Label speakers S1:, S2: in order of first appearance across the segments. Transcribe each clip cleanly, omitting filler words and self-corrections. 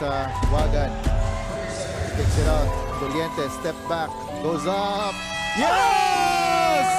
S1: sa Wagan. Kicks it out. Doliente, step back, goes up. Yes!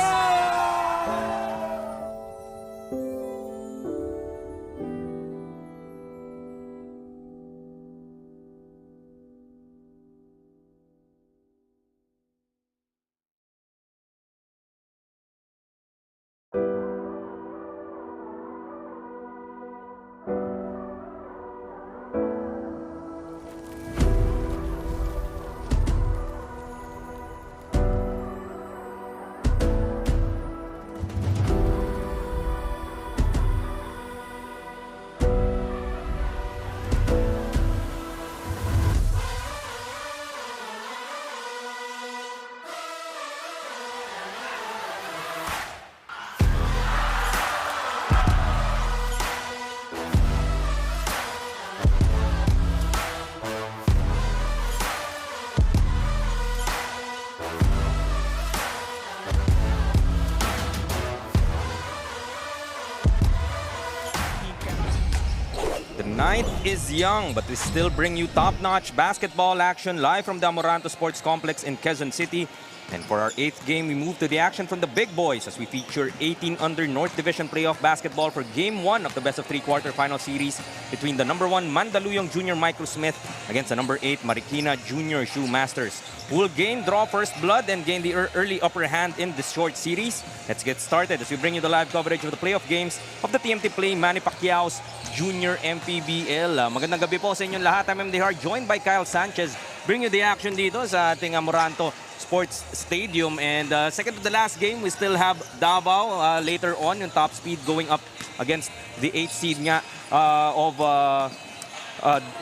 S2: The night is young, but we still bring you top-notch basketball action live from the Amoranto Sports Complex in Quezon City. And for our 8th game, we move to the action from the big boys as we feature 18 under North Division playoff basketball for Game 1 of the best-of-3 quarterfinal series between the number 1 Mandaluyong Junior Microsmith against the number 8 Marikina Junior Shoe Masters, who will draw first blood and gain the early upper hand in this short series. Let's get started as we bring you the live coverage of the playoff games of the TMT Play Manny Pacquiao's Junior MPBL. Magandang gabi po sa inyong lahat. I'm MDR, joined by Kyle Sanchez. Bring you the action dito sa ating Amoranto Sports Stadium. And second to the last game, we still have Davao later on, yung top speed going up against the 8th seed nga of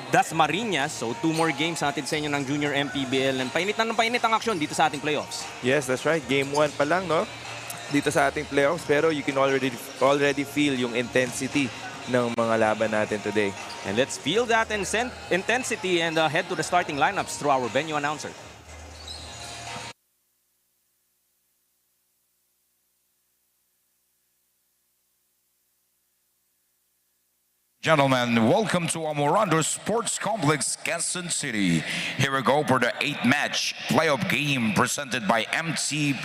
S2: Dasmariñas. So 2 more games natin sa inyo ng Junior MPBL. And painit ang aksyon dito sa ating playoffs.
S3: Yes, that's right. Game 1 pa lang, no? Dito sa ating playoffs. Pero you can already feel yung intensity ng mga laban natin today.
S2: And let's feel that intensity and head to the starting lineups through our venue announcer.
S4: Gentlemen, welcome to Amoranto Sports Complex, Quezon City. Here we go for the 8th match playoff game presented by TMT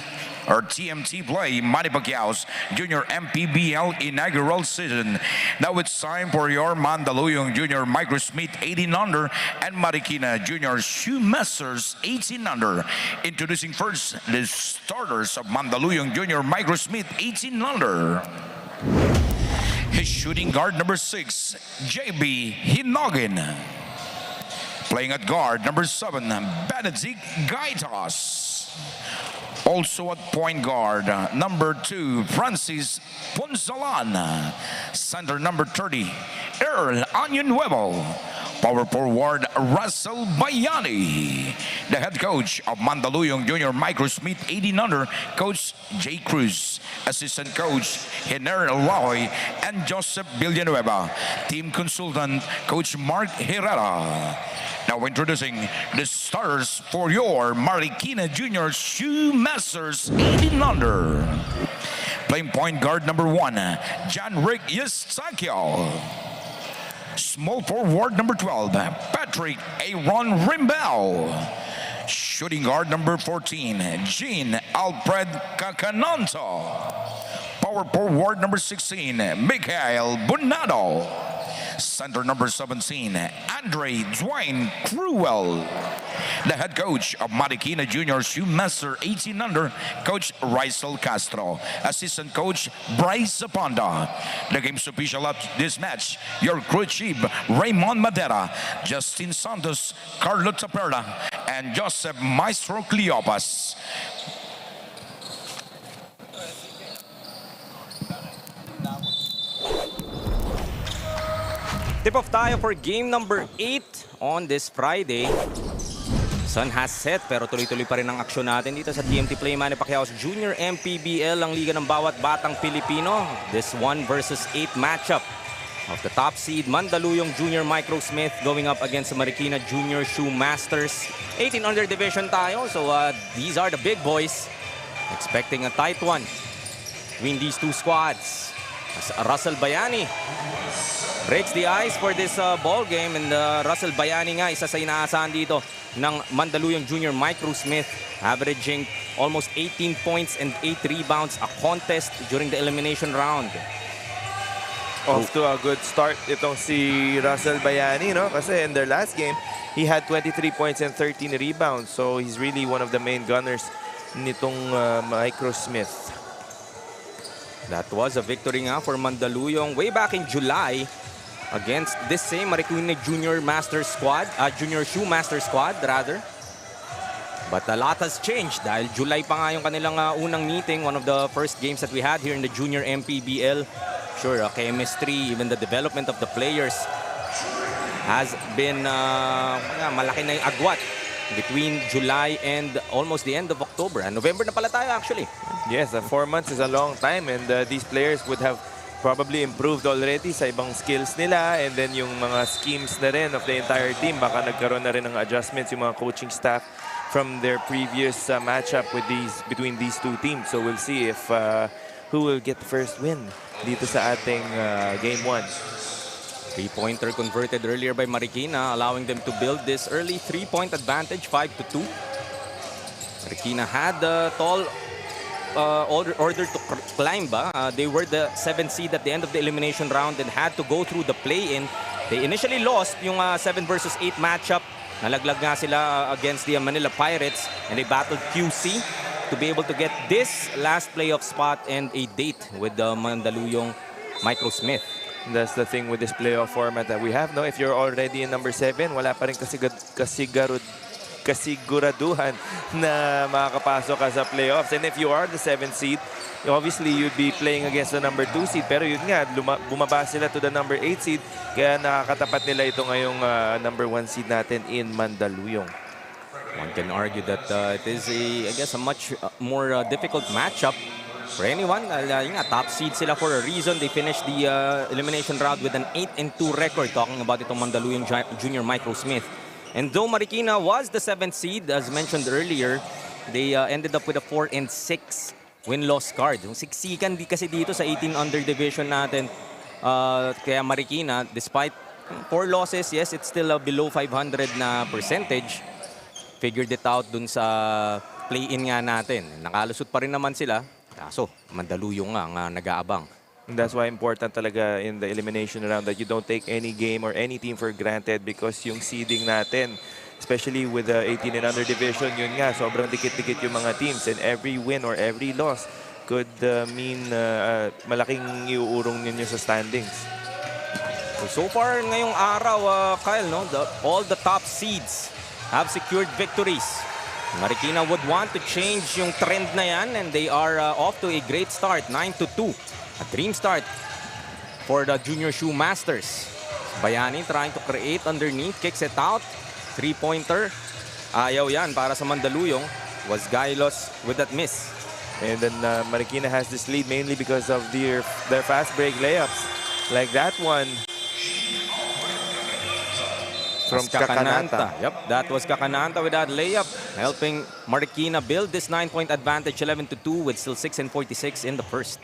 S4: Play Manny Pacquiao's Junior MPBL inaugural season. Now it's time for your Mandaluyong Junior Microsmith 18 under and Marikina Junior Shoe Masters 18 under. Introducing first the starters of Mandaluyong Junior Microsmith 18 under. His shooting guard number 6, JB Hinogin. Playing at guard number 7, Benedict Gaitas. Also at point guard number 2, Francis Ponzalan. Center number 30, Earl Añonuevo. Power forward Russell Bayani. The head coach of Mandaluyong Junior Microsmith 18 under, Coach J. Cruz. Assistant coach Hener Lahoy and Joseph Villanueva. Team consultant Coach Mark Herrera. Now introducing the starters for your Marikina Junior Shoe Masters 18 under. Playing point guard number 1, John Rick Eustachio. Small forward number 12, Patrick Aaron Rimbao. Shooting guard number 14, Jean Alfred Cacananto. Power forward number 16, Mikael Bunado. Center number 17, Andre Dwayne Cruel. The head coach of Marikina Junior Shoe Master 18 under, Coach Rizal Castro. Assistant coach Bryce Zaponda. The game's official up this match, your crew chief Raymond Madera, Justin Santos, Carlo Taperla, and Joseph Maestro Cleopas.
S2: Tip-off tayo for game number 8 on this Friday. Sun has set pero tuloy-tuloy pa rin ang aksyon natin dito sa TMT Play Manny Pacquiao's Junior MPBL, ang liga ng bawat batang Pilipino. This 1 versus 8 matchup of the top seed Mandaluyong Junior Microsmith going up against the Marikina Junior Shoe Masters. 18 under division tayo, so these are the big boys. Expecting a tight one between these two squads. As Russell Bayani breaks the ice for this ball game, and Russell Bayani nga, isa sa inaasahan dito ng Mandaluyong Junior Microsmith, averaging almost 18 points and 8 rebounds a contest during the elimination round.
S3: Off to a good start itong si Russell Bayani, no? Kasi in their last game, he had 23 points and 13 rebounds. So he's really one of the main gunners nitong Microsmith.
S2: That was a victory nga for Mandaluyong way back in July against this same Marikina Junior Masters squad, Junior Shoe Masters squad rather. But a lot has changed dahil July pa nga yung kanilang unang meeting, one of the first games that we had here in the Junior MPBL. Sure, chemistry, even the development of the players has been malaki na yung agwat between July and almost the end of October. And November na pala tayo actually.
S3: Yes, 4 months is a long time, and these players would have probably improved already sa ibang skills nila, and then yung mga schemes na rin of the entire team, baka nagkaroon na rin ng adjustments yung mga coaching staff from their previous matchup with between these two teams. So we'll see if who will get the first win dito sa ating Game 1.
S2: Three-pointer converted earlier by Marikina, allowing them to build this early three-point advantage, 5-2. Marikina had the tall order to climb. They were the 7th seed at the end of the elimination round and had to go through the play-in. They initially lost yung 7 versus 8 matchup. Nalaglag nga sila against the Manila Pirates, and they battled QC to be able to get this last playoff spot and a date with the Mandaluyong Microsmith.
S3: That's the thing with this playoff format that we have, no? If you're already in number 7, wala pa rin kasiguraduhan na makakapasok ka sa playoffs. And if you are the 7th seed, obviously you'd be playing against the number 2 seed. Pero yun nga, bumaba sila to the number 8 seed. Kaya nakakatapat nila ito ngayong number 1 seed natin in Mandaluyong.
S2: One can argue that it is I guess a much more difficult matchup for anyone. Yung top seed sila for a reason. They finished the elimination round with an 8-2 record. Talking about itong Mandaluyong Junior Microsmith. And though Marikina was the 7th seed, as mentioned earlier, they ended up with a 4-6 win-loss card. Yung siksikan kasi dito sa 18 under division natin. Kaya Marikina, despite 4 losses, yes, it's still below 500 na percentage. Figured it out dun sa play-in nga natin. Nakalusot pa rin naman sila. Kaso, Mandaluyong nga nag-aabang.
S3: And that's why important talaga in the elimination round that you don't take any game or any team for granted, because yung seeding natin, especially with the 18 and under division, yun nga, sobrang dikit-dikit yung mga teams, and every win or every loss could mean malaking iuurong ninyo sa standings.
S2: So far ngayong araw, Kyle, no, all the top seeds have secured victories. Marikina would want to change yung trend na yan, and they are off to a great start, 9-2. A dream start for the Junior Shoe Masters. Bayani trying to create underneath, kicks it out. Three-pointer. Ayaw yan para sa Mandaluyong. Was Gailos with that miss.
S3: And then Marikina has this lead mainly because of their fast break layups. Like that one from Kakananta.
S2: Yep, that was Kakananta with that layup, helping Marikina build this 9-point advantage, 11-2, with still 6:46 in the first.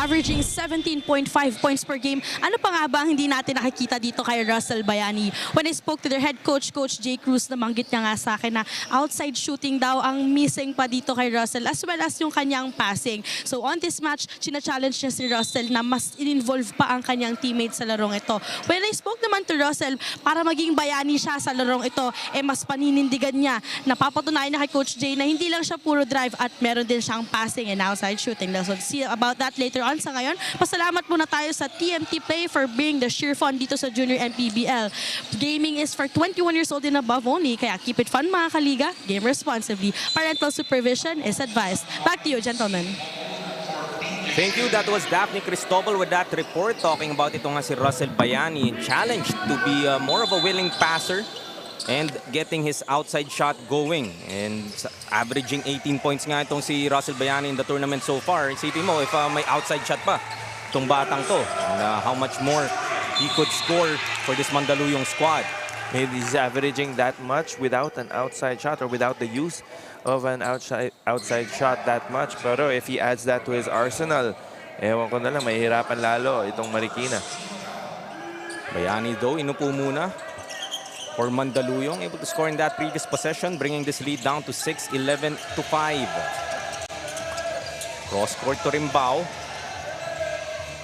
S5: Averaging 17.5 points per game. Ano pa nga ba ang hindi natin nakikita dito kay Russell Bayani? When I spoke to their head coach, Coach J. Cruz, namanggit niya nga sa akin na outside shooting daw ang missing pa dito kay Russell, as well as yung kanyang passing. So on this match, china-challenge niya si Russell na mas in-involve pa ang kanyang teammates sa larong ito. When I spoke naman to Russell, para maging bayani siya sa larong ito, mas paninindigan niya. Napapatunayan na kay Coach J na hindi lang siya puro drive at meron din siyang passing and outside shooting. So see about that later on. Sa ngayon, pasalamat muna tayo sa TMT Play for being the sheer fun dito sa Junior MPBL. Gaming is for 21 years old and above only, kaya keep it fun mga kaliga, game responsibly. Parental supervision is advised. Back to you, gentlemen.
S2: Thank you. That was Daphne Cristobal with that report talking about ito nga si Russell Bayani, challenged to be more of a willing passer and getting his outside shot going. And averaging 18 points nga itong si Russell Bayani in the tournament so far. Isipin mo, if may outside shot pa, itong batang to, and how much more he could score for this Mandaluyong squad.
S3: Maybe he's averaging that much without an outside shot or without the use of an outside shot that much. Pero if he adds that to his arsenal, ewan ko na lang, mahihirapan lalo itong Marikina.
S2: Bayani though, inupo muna for Mandaluyong, able to score in that previous possession, bringing this lead down to 6, 11 to 5. Cross court to Rimbao,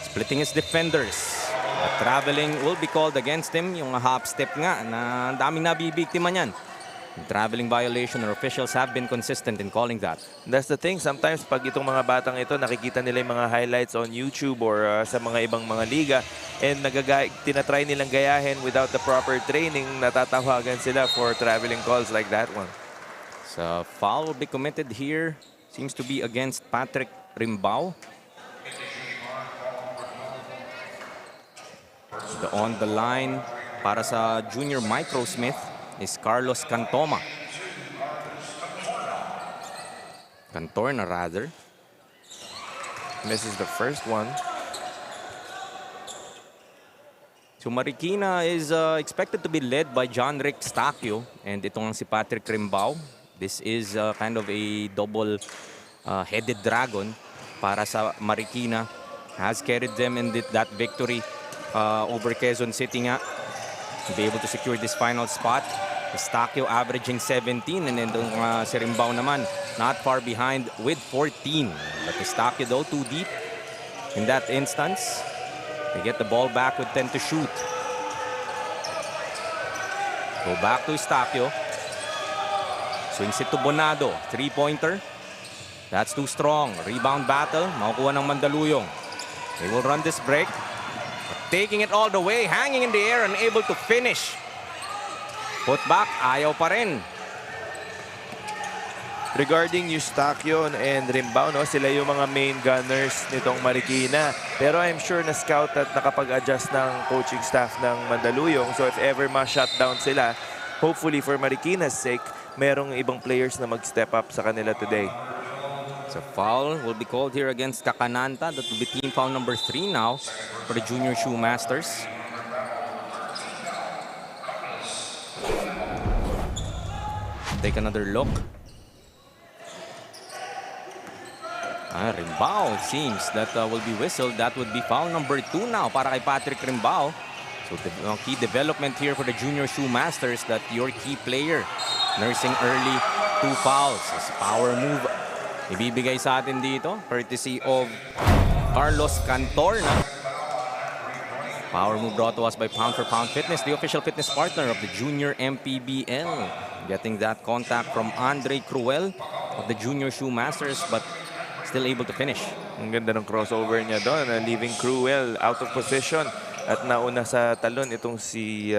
S2: splitting his defenders. Traveling will be called against him. Yung half step nga na daming nabibiktima niyan. Traveling violation, or officials have been consistent in calling that.
S3: That's the thing. Sometimes pag itong mga batang ito, nakikita nila yung mga highlights on YouTube or sa mga ibang mga liga, and tinatry nilang gayahin without the proper training, natatawagan sila for traveling calls like that one.
S2: So foul will be committed here. Seems to be against Patrick Rimbao. On the line para sa Junior Microsmith is Carlos Cantoma. Cantorna rather.
S3: Misses the first one.
S2: So Marikina is expected to be led by John Rick Stacchio, and itong si Patrick Rimbao. This is kind of a double-headed dragon para sa Marikina. Has carried them in that victory over Quezon City nga, to be able to secure this final spot. Stacchio averaging 17, and then si Rimbao naman not far behind with 14. But Stacchio though too deep in that instance. They get the ball back with 10 to shoot. Go back to Stacchio. Swings it to Bonado. Three-pointer. That's too strong. Rebound battle. Makukuha ng Mandaluyong. They will run this break. Taking it all the way, hanging in the air, unable to finish. Put back, ayaw pa rin.
S3: Regarding Eustachio and Rimbao, no, sila yung mga main gunners nitong Marikina. Pero I'm sure na scout at nakapag-adjust ng coaching staff ng Mandaluyong. So if ever ma-shutdown sila, hopefully for Marikina's sake, merong ibang players na mag-step up sa kanila today.
S2: So foul will be called here against Kakananta. That will be team foul number 3 now for the Junior Shoemasters. Take another look. Rimbao, it seems that will be whistled. That would be foul number 2 now para kay Patrick Rimbao. So the key development here for the Junior Shoemasters, that your key player nursing early 2 fouls. It's a power move ibibigay sa atin dito, courtesy of Carlos Cantorna. Power move brought to us by Pound for Pound Fitness, the official fitness partner of the Junior MPBL. Getting that contact from Andre Cruel of the Junior Shoemasters, but still able to finish.
S3: Ang ganda ng crossover niya doon, leaving Cruel out of position. At nauna sa talon itong si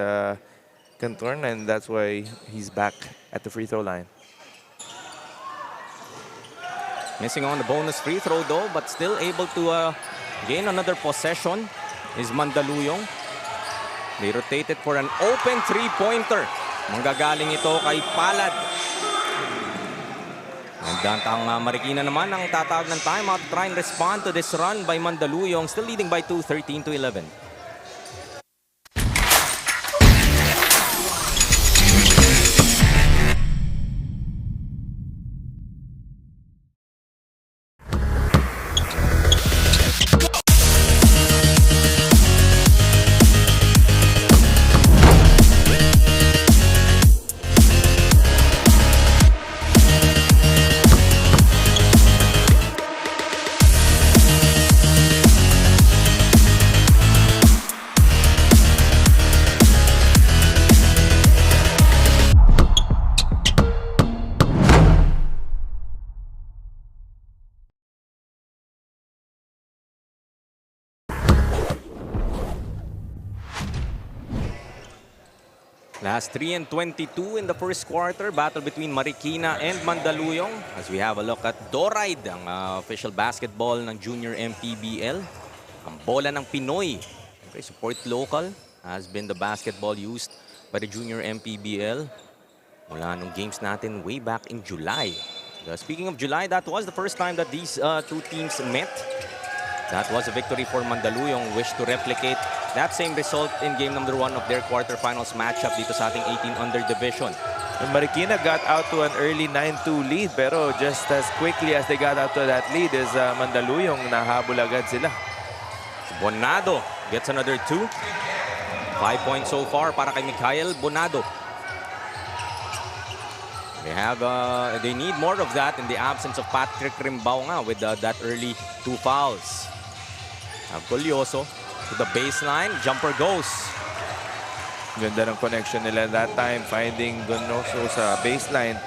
S3: Cantorna, and that's why he's back at the free throw line.
S2: Missing on the bonus free throw though, but still able to gain another possession is Mandaluyong. They rotated for an open three-pointer. Manggagaling ito kay Palad. And ang Marikina naman ang tatawag ng timeout to try and respond to this run by Mandaluyong. Still leading by 2, 13 to 11. Last 3 and 22 in the first quarter. Battle between Marikina and Mandaluyong. As we have a look at Doride, ang official basketball ng Junior MPBL. Ang bola ng Pinoy. Okay, support local has been the basketball used by the Junior MPBL mula nung games natin way back in July. Speaking of July, that was the first time that these two teams met. That was a victory for Mandaluyong. Wish to replicate that same result in game number 1 of their quarterfinals matchup dito sa ating 18 under division.
S3: And Marikina got out to an early 9-2 lead, pero just as quickly as they got out to that lead is Mandaluyong, nahabol agad sila.
S2: Bonado gets another 2. 5 points so far para kay Mikhail Bonado. They need more of that in the absence of Patrick Rimbao nga with that early 2 fouls. Golyoso to the baseline. Jumper goes.
S3: Ganda ng connection nila that time, finding Donoso sa baseline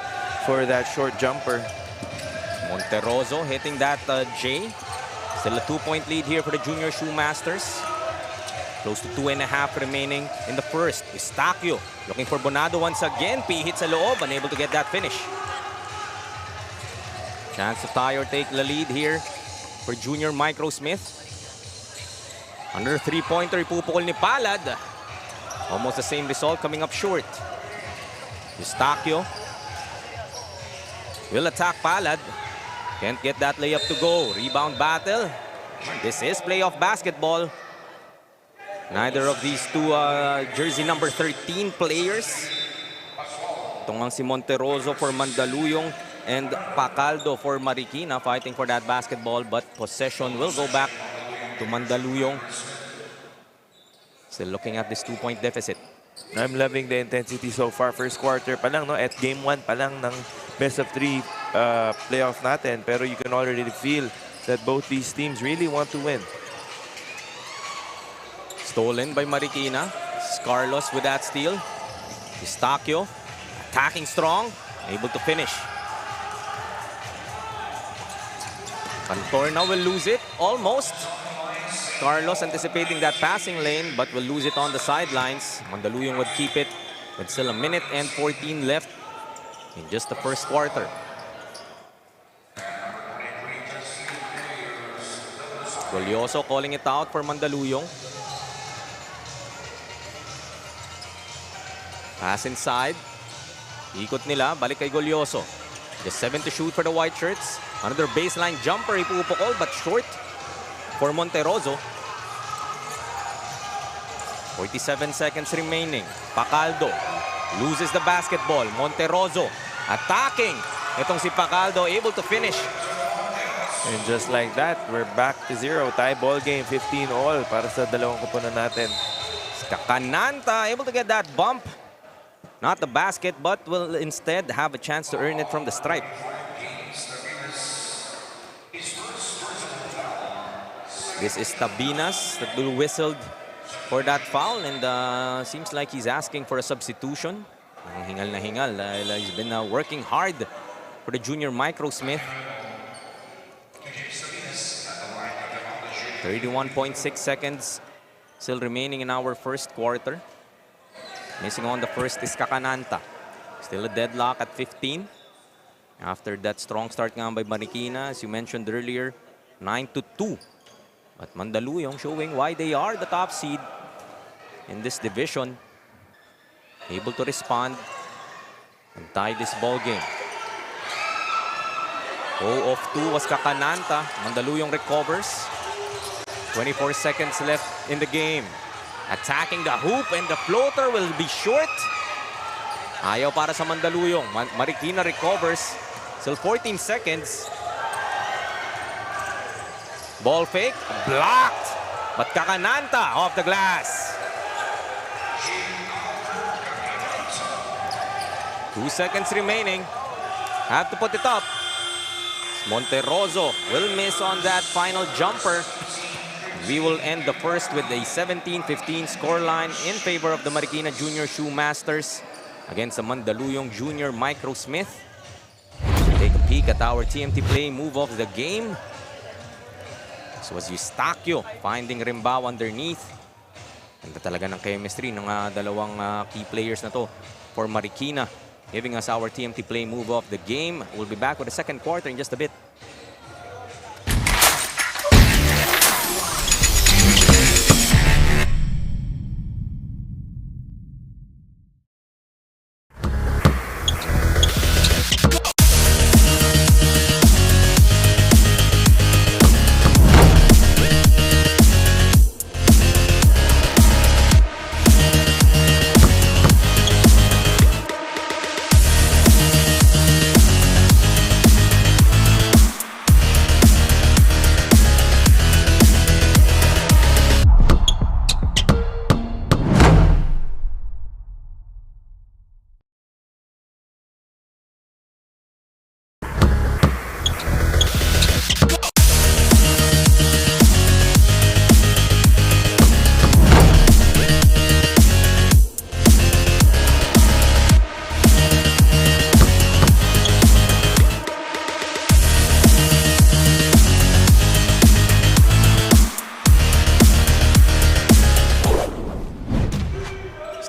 S3: for that short jumper.
S2: Monteroso hitting that J. Still a 2-point lead here for the Junior Shoemasters. Close to 2.5 remaining in the first. Eustaquio looking for Bonado once again. P hits sa loob, unable to get that finish. Chance to tie or take the lead here for Junior Microsmith. Under 3-pointer, ipupukol ni Palad. Almost the same result coming up short. Eustaquio will attack Palad. Can't get that layup to go. Rebound battle. This is playoff basketball. Neither of these two jersey number 13 players. Itong ang si Monteroso for Mandaluyong and Pacaldo for Marikina fighting for that basketball, but possession will go back to Mandaluyong. Still looking at this 2-point deficit.
S3: I'm loving the intensity so far. First quarter pa lang, no? At game 1 pa lang ng best of 3 playoff natin. Pero you can already feel that both these teams really want to win.
S2: Stolen by Marikina. Carlos with that steal. Eustaquio attacking strong. Able to finish. Cantorna will lose it. Almost. Carlos anticipating that passing lane but will lose it on the sidelines. Mandaluyong would keep it with still a minute and 14 left in just the first quarter. Golyoso calling it out for Mandaluyong. Pass inside. Ikot nila. Balik kay Golyoso. Just 7 to shoot for the white shirts. Another baseline jumper. Ipupukol but short for Monteroso. 47 seconds remaining. Pacaldo loses the basketball. Monteroso attacking. Itong si Pacaldo able to finish.
S3: And just like that, we're back to 0. Tie ball game, 15 all para sa dalawang koponan natin.
S2: Kakananta able to get that bump. Not the basket, but will instead have a chance to earn it from the stripe. This is Tabinas that will whistled for that foul, and seems like he's asking for a substitution. Hingal na hingal. He's been working hard for the Junior Microsmith. 31.6 seconds still remaining in our first quarter. Missing on the first is Kakananta. Still a deadlock at 15. After that strong start nga by Marikina, as you mentioned earlier, 9-2. But Mandaluyong showing why they are the top seed in this division. Able to respond and tie this ball game. 0 of 2 was Kakananta. Mandaluyong recovers. 24 seconds left in the game. Attacking the hoop and the floater will be short. Ayaw para sa Mandaluyong. Marikina recovers. Still 14 seconds. Ball fake. Blocked. But Kakananta off the glass. 2 seconds remaining. Have to put it up. Monteroso will miss on that final jumper. We will end the first with a 17-15 scoreline in favor of the Marikina Junior Shoemasters against the Mandaluyong Junior Microsmith. Take a peek at our TMT play move of the game. This was Eustaquio finding Rimbao underneath. Ganda talaga ng chemistry ng dalawang key players na to for Marikina, giving us our TMT play move of the game. We'll be back with the second quarter in just a bit.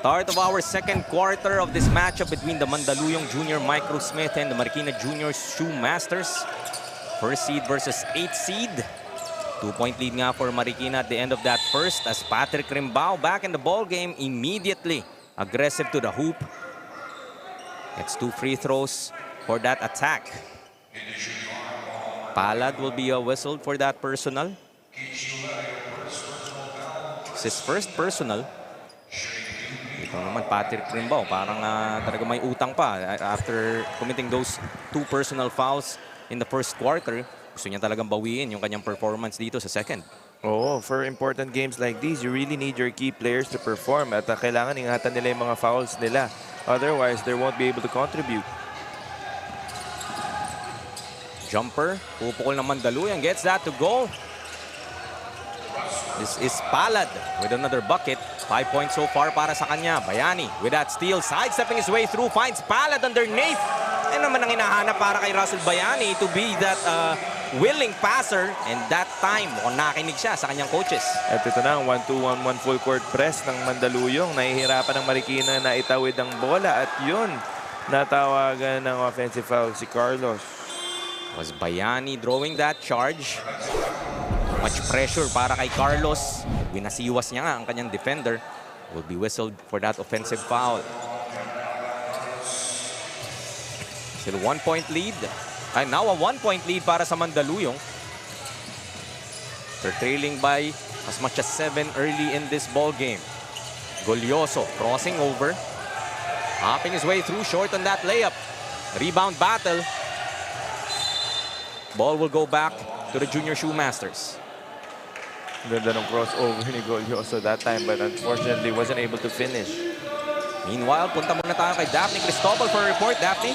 S2: Start of our second quarter of this matchup between the Mandaluyong Junior Microsmith and the Marikina Junior Shoemasters. First seed versus 8th seed. 2-point lead nga for Marikina at the end of that first as Patrick Rimbao back in the ball game immediately. Aggressive to the hoop. It's 2 free throws for that attack. Palad will be whistled for that personal. It's his first personal. Ito naman, Patrick Rimbao, parang talaga may utang pa. After committing those 2 personal fouls in the first quarter, gusto niya talagang bawiin yung kanyang performance dito sa second.
S3: Oo, for important games like these, you really need your key players to perform at kailangan ingatan nila yung mga fouls nila. Otherwise, they won't be able to contribute.
S2: Jumper, pupukol ng Mandaluyong, gets that to go. This is Palad with another bucket. 5 points so far para sa kanya. Bayani with that steal, sidestepping his way through, finds Palad underneath. Ano naman ang hinahanap para kay Russell Bayani to be that willing passer, and that time nakinig siya sa kanyang coaches.
S3: At ito na ang 1-2-1-1 full court press ng Mandaluyong. Nahihirapan ng Marikina na itawid ang bola at yun, natawagan ng offensive foul si Carlos.
S2: Was Bayani drawing that charge. Much pressure para kay Carlos. Winasiwas niya nga ang kanyang defender. Will be whistled for that offensive foul. Still 1-point lead. And now a 1-point lead para sa Mandaluyong. They're trailing by as much as 7 early in this ball game. Golyoso crossing over. Hopping his way through, short on that layup. Rebound battle. Ball will go back to the Junior Shoemasters.
S3: Ganda ng crossover ni Golyoso that time, but unfortunately wasn't able to finish.
S2: Meanwhile, punta muna tayo kay Daphne Cristobal for a report. Daphne?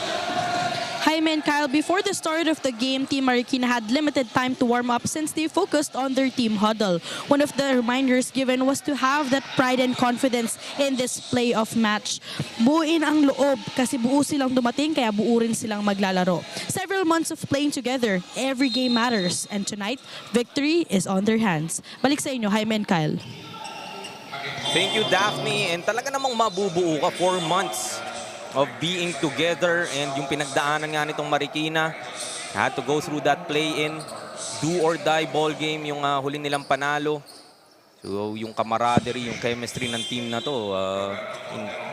S5: Jaime and Kyle, before the start of the game, Team Marikina had limited time to warm up since they focused on their team huddle. One of the reminders given was to have that pride and confidence in this playoff match. Buuin ang loob kasi buo silang dumating kaya buo rin silang maglalaro. Several months of playing together, every game matters. And tonight, victory is on their hands. Balik sa inyo, Jaime and Kyle.
S2: Thank you, Daphne. And talaga namang mabubuo ka 4 months of being together, and yung pinagdaanan nga nitong Marikina had to go through that play-in, do or die ball game, yung huli nilang panalo. So yung camaraderie, yung chemistry ng team na to,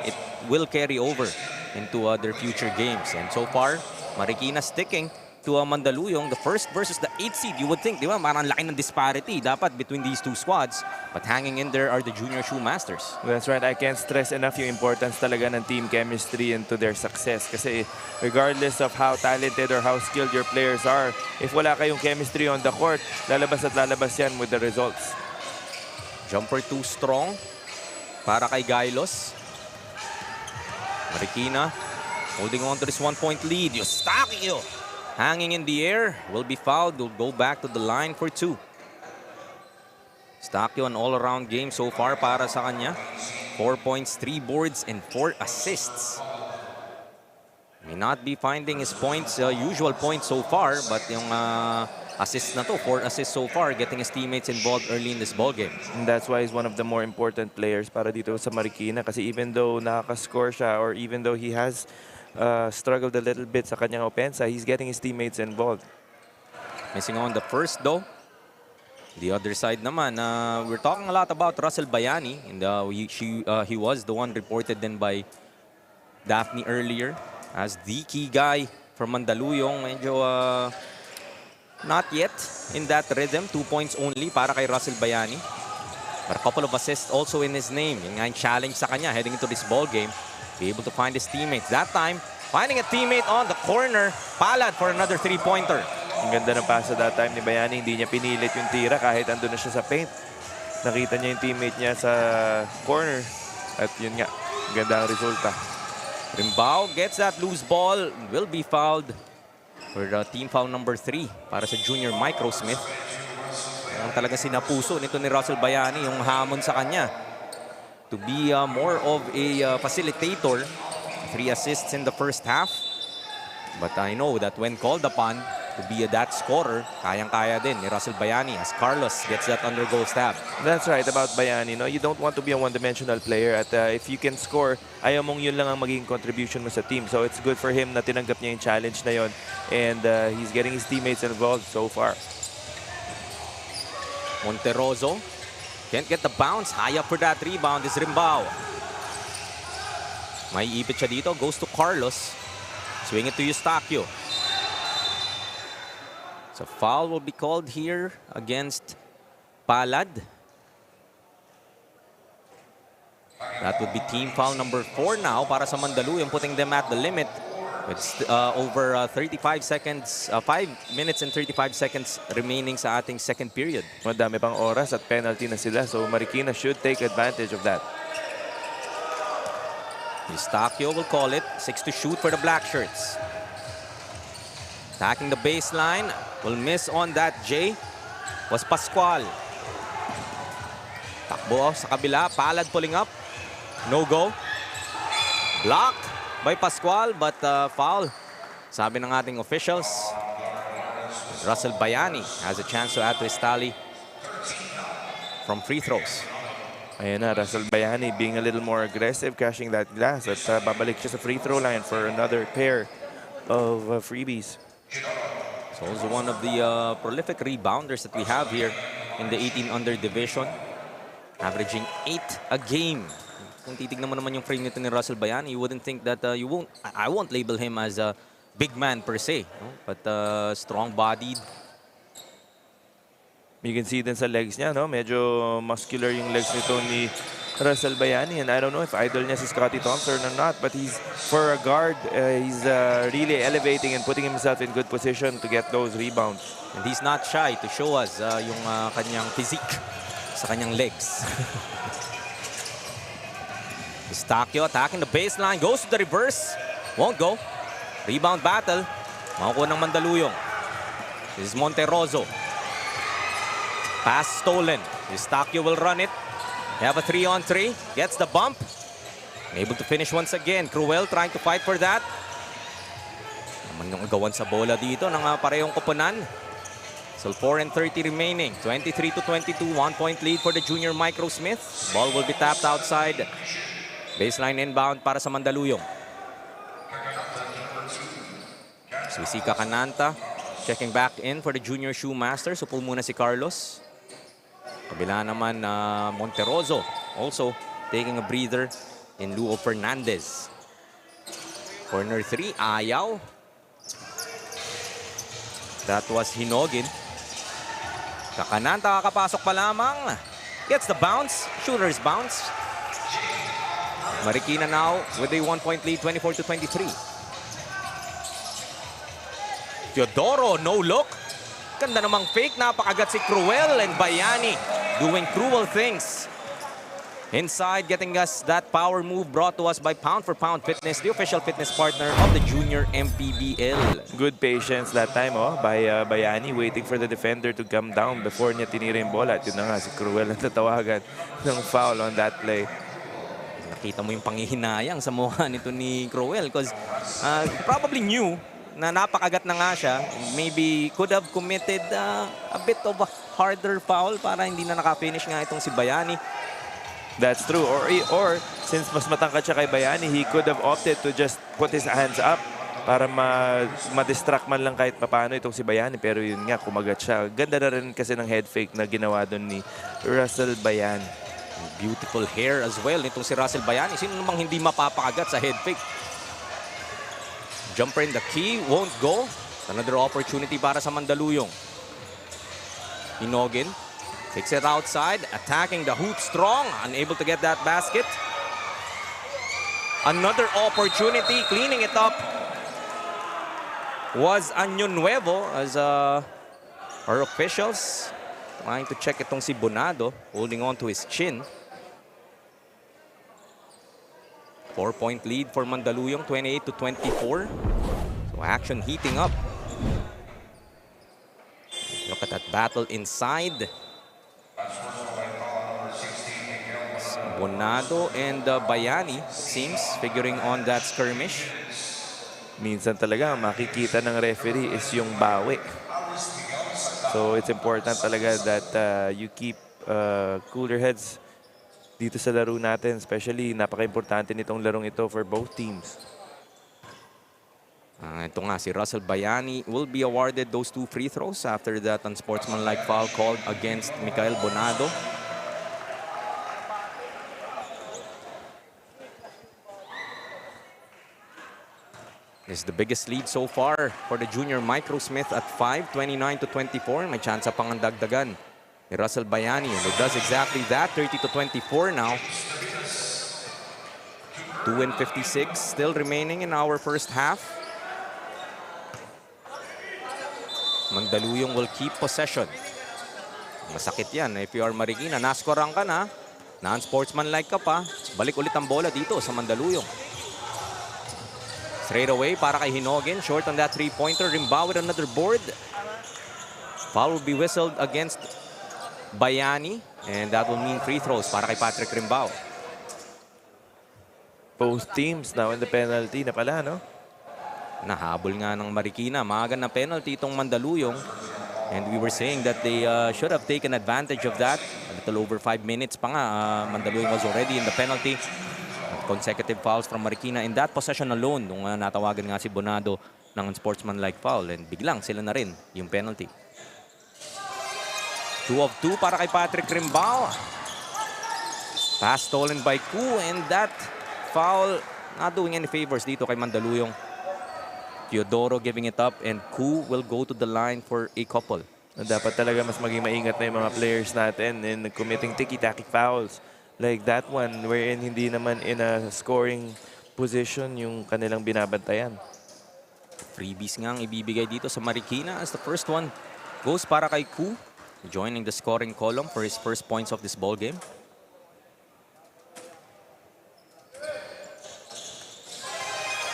S2: it will carry over into their future games. And so far, Marikina sticking to Mandaluyong, the first versus the 8th seed. You would think, di ba, parang laki ng disparity dapat between these two squads. But hanging in there are the Junior Shoemasters.
S3: That's right. I can't stress enough yung importance talaga ng team chemistry into their success. Kasi regardless of how talented or how skilled your players are, if wala kayong chemistry on the court, lalabas at lalabas yan with the results.
S2: Jumper too strong para kay Gailos. Marikina holding on to this 1-point lead. Eustachio hanging in the air, will be fouled, will go back to the line for 2. Eustachio, an all-around game so far para sa kanya. 4 points, 3 boards, and 4 assists. May not be finding his points, usual points so far, but yung assists na to, 4 assists so far, getting his teammates involved early in this ball game.
S3: And that's why he's one of the more important players para dito sa Marikina, kasi even though nakaka-score siya or even though he has struggled a little bit sa kanyang opensa, he's getting his teammates involved.
S2: Missing on the first though. The other side naman, we're talking a lot about Russell Bayani, and he was the one reported then by Daphne earlier as the key guy for Mandaluyong. Medyo not yet in that rhythm. 2 points only para kay Russell Bayani. But a couple of assists also in his name. Yung nga yung challenge sa kanya heading into this ball game. Be able to find his teammates. That time, finding a teammate on the corner. Palad for another 3-pointer.
S3: Ang ganda ng pasa that time ni Bayani. Hindi niya pinilit yung tira kahit andun na siya sa paint. Nakita niya yung teammate niya sa corner. At yun nga, ganda ang resulta.
S2: Rimbao gets that loose ball. Will be fouled for team foul number 3 para sa Junior Microsmith. Ang talaga sinapuso nito ni Russell Bayani, yung hamon sa kanya. To be more of a facilitator. 3 assists in the first half. But I know that when called upon, to be that scorer, kayang-kaya din ni Russell Bayani as Carlos gets that under goal stab.
S3: That's right about Bayani. No? You don't want to be a one-dimensional player. At if you can score, ayaw mong yun lang ang magiging contribution mo sa team. So it's good for him na tinanggap niya yung challenge na yun. And he's getting his teammates involved so far.
S2: Monterroso can't get the bounce. High up for that rebound is Rimbao. May ipit siya dito. Goes to Carlos. Swing it to Eustaquio. So foul will be called here against Palad. That would be team foul number 4 now para sa Mandaluyong, putting them at the limit. With over 35 seconds, 5 minutes and 35 seconds remaining sa ating second period.
S3: Madami pang oras at penalty na sila. So Marikina should take advantage of that.
S2: Eustaquio will call it. 6 to shoot for the Black Shirts. Attacking the baseline. Will miss on that J. Was Pascual. Takbo sa kabila. Palad pulling up. No go. Blocked by Pascual but foul. Sabi ng ating officials. Russell Bayani has a chance to add to his tally from free throws.
S3: Ayan na, Russell Bayani being a little more aggressive, crashing that glass. At babalik siya sa free throw line for another pair of freebies.
S2: So also one of the prolific rebounders that we have here in the 18 under division. Averaging 8 a game. Kung titignan mo naman yung frame nito ni Russell Bayani, you wouldn't think that I won't label him as a big man per se, no? But strong-bodied.
S3: You can see din sa legs niya, no? Medyo muscular yung legs nito ni Russell Bayani. And I don't know if idol niya si Scotty Thompson or not, but for a guard, he's really elevating and putting himself in good position to get those rebounds.
S2: And he's not shy to show us yung kanyang physique sa kanyang legs. Eustaquio attacking the baseline, goes to the reverse. Won't go. Rebound battle. Makukuha ng Mandaluyong. This is Monterroso. Pass stolen. Eustaquio will run it. They have a 3-on-3. Gets the bump. Able to finish once again. Cruel trying to fight for that. Naman yung agawan sa bola dito ng parehong koponan. So 4:30 remaining. 23-22. 1-point lead for the junior Micro Smith. Ball will be tapped outside. Baseline inbound para sa Mandaluyong. Sisika Cananta. Checking back in for the junior shoemaster. So pull muna si Carlos. Kabila naman Monterroso also taking a breather in lieu of Fernandez. Corner 3, ayaw. That was Hinogin. Kakananta kakapasok pa lamang. Gets the bounce. Shooter's bounce. Marikina now with a 1-point lead, 24-23. Teodoro, no look. Ganda namang fake, napakagat si Cruel and Bayani doing cruel things. Inside, getting us that power move brought to us by Pound for Pound Fitness, the official fitness partner of the Junior MPBL.
S3: Good patience that time by Bayani, waiting for the defender to come down before niya tinira yung bola. At yun na nga, si Cruel ang tatawagan ng foul on that play.
S2: Nakita mo yung panghihinayang sa mukha nito ni Cruel because probably knew na napakagat na nga siya. Maybe could have committed a bit of a harder foul para hindi na naka-finish nga itong si Bayani.
S3: That's true. Or since mas matangkad siya kay Bayani, he could have opted to just put his hands up para ma-distract man lang kahit paano itong si Bayani. Pero yun nga, kumagat siya. Ganda na rin kasi ng head fake na ginawa doon ni Russell Bayani.
S2: Beautiful hair as well nitong si Russell Bayani. Sino namang hindi mapapakagat sa head fake? Jumper in the key, won't go. Another opportunity para sa Mandaluyong. Hinogin takes it outside, attacking the hoop strong, unable to get that basket. Another opportunity, cleaning it up was Año Nuevo as our officials trying to check itong si Bonado, holding on to his chin. 4-point lead for Mandaluyong, 28-24. So action heating up. Look at that battle inside. Bonado and Bayani, it seems, figuring on that skirmish.
S3: minsan talaga makikita ng referee is yung bawi. So it's important talaga that you keep cooler heads dito sa laro natin. Especially, napaka-importante nitong larong ito for both teams.
S2: Ito nga, si Russell Bayani will be awarded those 2 free throws after that unsportsmanlike foul called against Mikael Bonado. This is the biggest lead so far for the junior Microsmith at 5, 29-24. May chance pang ang dagdagan ni Russell Bayani, and it does exactly that, 30-24 now. 2:56 still remaining in our first half. Mandaluyong will keep possession. Masakit yan. If you are Marikina, naskoran ka na, non-sportsmanlike ka pa, balik ulit ang bola dito sa Mandaluyong. Straight away para kay Hinogin. Short on that three-pointer. Rimbaw with another board. Foul will be whistled against Bayani. And that will mean free throws para kay Patrick Rimbaw.
S3: Both teams now in the penalty na pala, no?
S2: Nahabol nga ng Marikina. Maaga na penalty itong Mandaluyong. And we were saying that they should have taken advantage of that. A little over 5 minutes pa nga. Mandaluyong was already in the penalty. Consecutive fouls from Marikina in that possession alone. Nung natawagan nga si Bonado ng unsportsmanlike foul. And biglang sila na rin yung penalty. 2 of 2 para kay Patrick Rimbaw. Pass stolen by Ku. And that foul not doing any favors dito kay Mandaluyong. Teodoro giving it up, and Ku will go to the line for a couple.
S3: Dapat talaga mas maging maingat na yung mga players natin in committing tiki-taki fouls. Like that one, wherein hindi naman in a scoring position yung kanilang binabantayan.
S2: Freebies nga ang ibibigay dito sa Marikina as the first one goes para kay Ku, joining the scoring column for his first points of this ball game.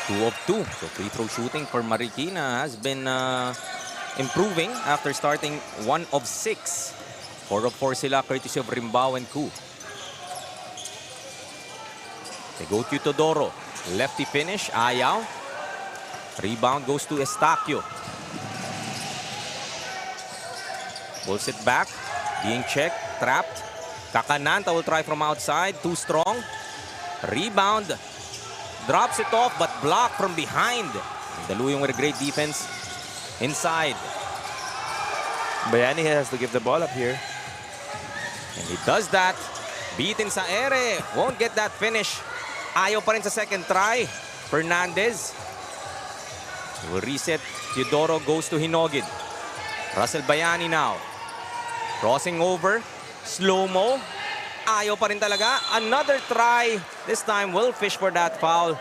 S2: Two of 2. So free throw shooting for Marikina has been improving after starting 1 of 6. 4 of 4 sila courtesy of Rimbaw and Ku. They go to Teodoro. Lefty finish. Ayaw. Rebound goes to Estacio. Pulls it back. Being checked. Trapped. Kakananta will try from outside. Too strong. Rebound. Drops it off but blocked from behind. Mandaluyong with a great defense inside.
S3: Bayani has to give the ball up here.
S2: And he does that. Beaten sa ere. Won't get that finish. Ayaw pa rin sa second try. Fernandez. Will reset. Teodoro goes to Hinogin. Russell Bayani now. Crossing over. Slow-mo. Ayaw pa rin talaga. Another try. This time will fish for that foul.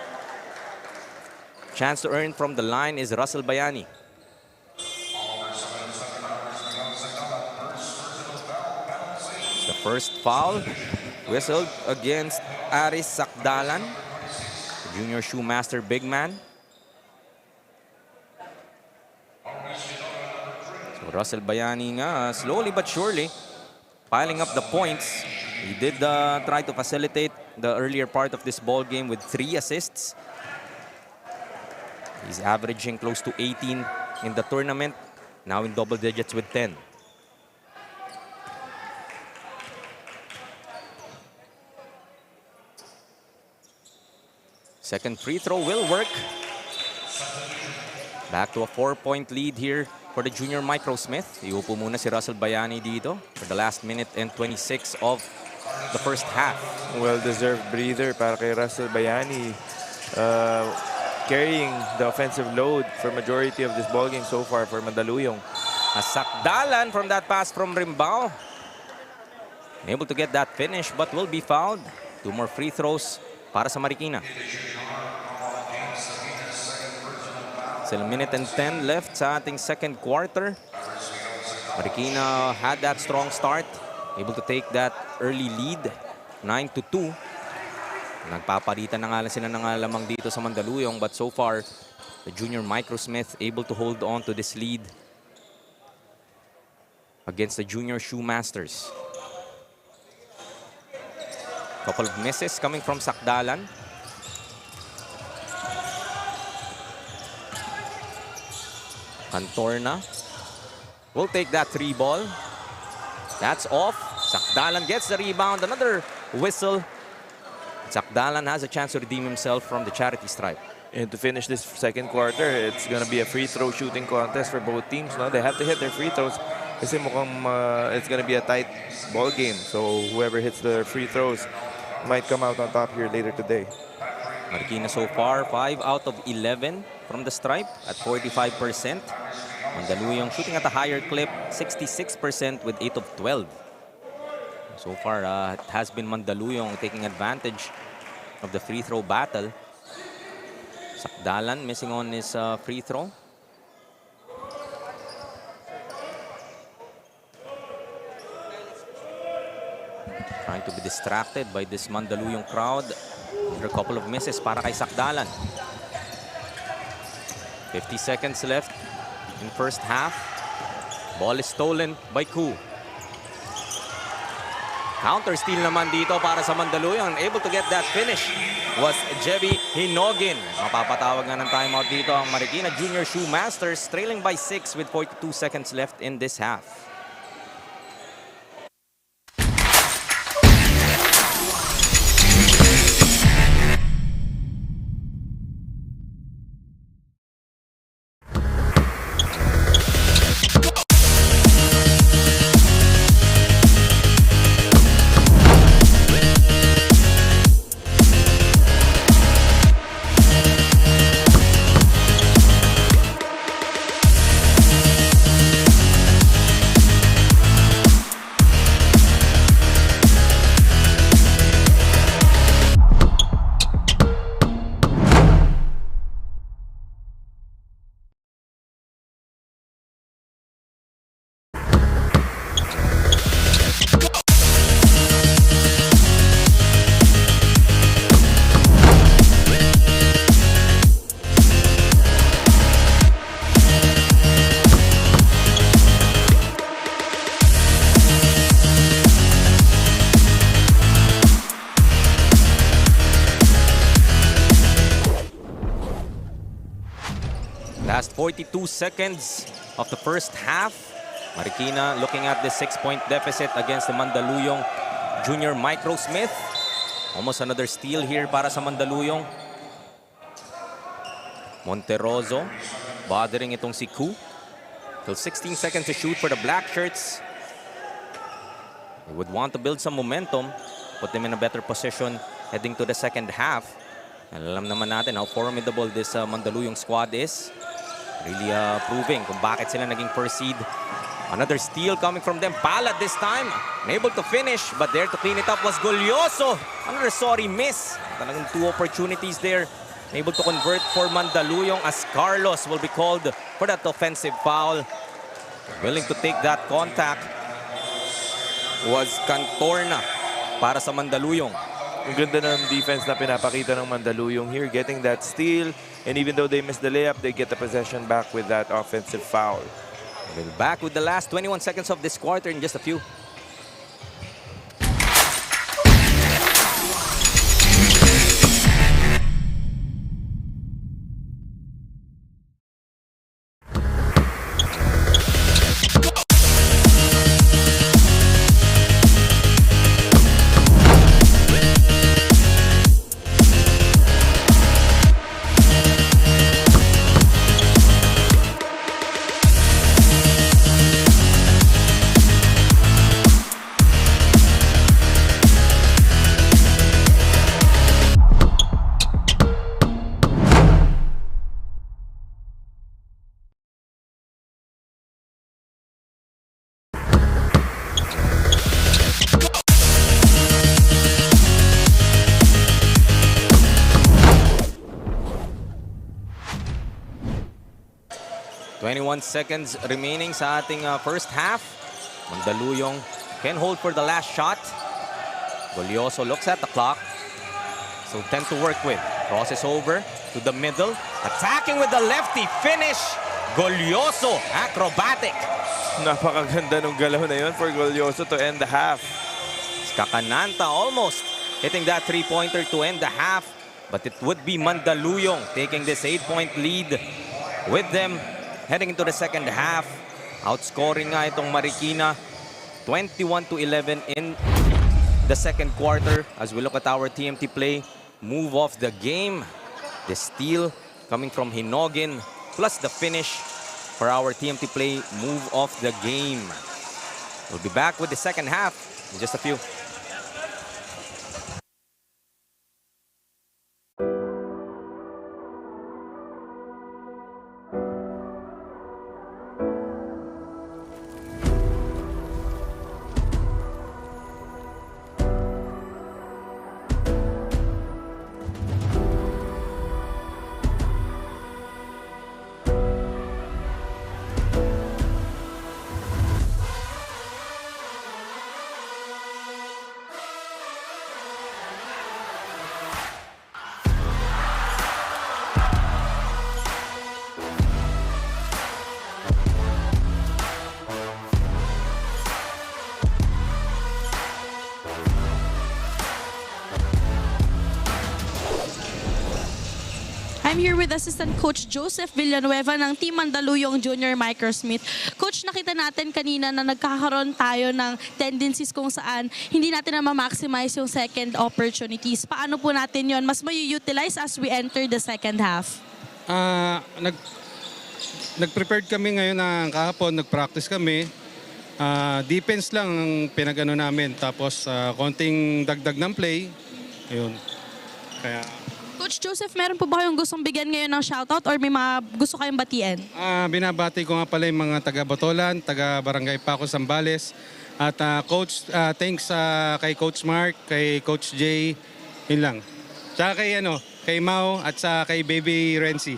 S2: Chance to earn from the line is Russell Bayani. It's the first foul whistled against Aris Sakdalan, junior shoemaster big man. So Russell Bayani nga, slowly but surely piling up the points. He did try to facilitate the earlier part of this ball game with 3 assists. He's averaging close to 18 in the tournament, now in double digits with 10. Second free throw will work. Back to a 4-point lead here for the junior Microsmith. Iupo muna si Russell Bayani dito for the last minute and 26 of the first half.
S3: Well-deserved breather para kay Russell Bayani. Carrying the offensive load for majority of this ball game so far for Mandaluyong.
S2: Sakdalan from that pass from Rimbaw. Able to get that finish but will be fouled. 2 more free throws para sa Marikina. Still a minute and 10 left sa ating second quarter. Marikina had that strong start. Able to take that early lead, 9-2. Nagpapalitan na nga sila ng lamang dito sa Mandaluyong, but so far, the junior Microsmith able to hold on to this lead against the junior Shoemasters. Couple of misses coming from Sakdalan. Cantorna will take that 3 ball. That's off. Sakdalan gets the rebound. Another whistle. Sakdalan has a chance to redeem himself from the charity stripe.
S3: And to finish this second quarter, it's going to be a free throw shooting contest for both teams. No? They have to hit their free throws. Kasi mukhang it's going to be a tight ball game. So whoever hits the free throws might come out on top here later today.
S2: Marikina so far, 5 out of 11 from the stripe at 45%. Mandaluyong shooting at a higher clip, 66% with 8 of 12. So far, it has been Mandaluyong taking advantage of the free throw battle. Sakdalan missing on his free throw. Trying to be distracted by this Mandaluyong crowd. There are a couple of misses para kay Sakdalan. 50 seconds left in first half. Ball is stolen by Ku. Counter steal naman dito para sa Mandaluyong. Able to get that finish was Jevi Hinogin. Mapapatawag nga ng timeout dito ang Marikina Junior Shoe Masters, trailing by 6 with 42 seconds left in this half. Last 42 seconds of the first half. Marikina looking at the 6-point deficit against the Mandaluyong Junior Micro Smith. Almost another steal here para sa Mandaluyong. Monterozo bothering itong si Ku. Till 16 seconds to shoot for the black shirts. They would want to build some momentum, put them in a better position heading to the second half. Alam naman natin how formidable this Mandaluyong squad is. Really proving kung bakit sila naging first seed. Another steal coming from them. Palad this time. Unable to finish, but there to clean it up was Golyoso. Another sorry miss. Talagang 2 opportunities there. Able to convert for Mandaluyong as Carlos will be called for that offensive foul. Willing to take that contact was Cantorna para sa Mandaluyong.
S3: Ang ganda ng defense na pinapakita ng Mandaluyong here, getting that steal. And even though they missed the layup, they get the possession back with that offensive foul.
S2: We'll be back with the last 21 seconds of this quarter in just a few. ...21 seconds remaining sa ating first half. Mandaluyong can hold for the last shot. Golyoso looks at the clock. So 10 to work with. Crosses over to the middle. Attacking with the lefty. Finish. Golyoso. Acrobatic.
S3: Napakaganda ng galaw na yun for Golyoso to end the half.
S2: Kakananta almost hitting that three-pointer to end the half. But it would be Mandaluyong taking this 8-point lead with them heading into the second half. Outscoring nga itong Marikina 21-11 in the second quarter. As we look at our TMT play, move off the game. The steal coming from Hinogin, plus the finish for our TMT play, move off the game. We'll be back with the second half in just a few.
S5: I'm here with Assistant Coach Joseph Villanueva ng Team Mandaluyong Junior Microsmith. Coach, nakita natin kanina na nagkakaroon tayo ng tendencies kung saan hindi natin na ma-maximize yung second opportunities. Paano po natin yon mas may-utilize as we enter the second half?
S6: Nag-prepared kami ngayon ng kahapon, nag-practice kami. Defense lang ang pinagano namin. Tapos konting dagdag ng play. Ayun. Kaya
S5: Coach Joseph, meron po ba kayong gustong bigyan ngayon ng shoutout or may mga gusto kayong batiin?
S6: binabati ko nga pala yung mga taga-Batolan, taga-Barangay Paco, Zambales. At Coach, thanks kay Coach Mark, kay Coach Jay, yun lang. Tsaka kay Mau at sa kay Baby Renzi.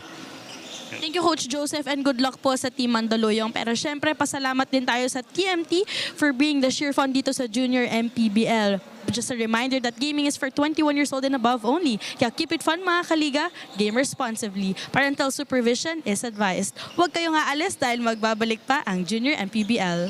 S5: Thank you, Coach Joseph, and good luck po sa Team Mandaluyong. Pero syempre, pasalamat din tayo sa TMT for being the cheer fund dito sa Junior MPBL. Just a reminder that gaming is for 21 years old and above only. Kaya keep it fun mga kaliga, game responsibly. Parental supervision is advised. Huwag kayong aalis dahil magbabalik pa ang Junior MPBL.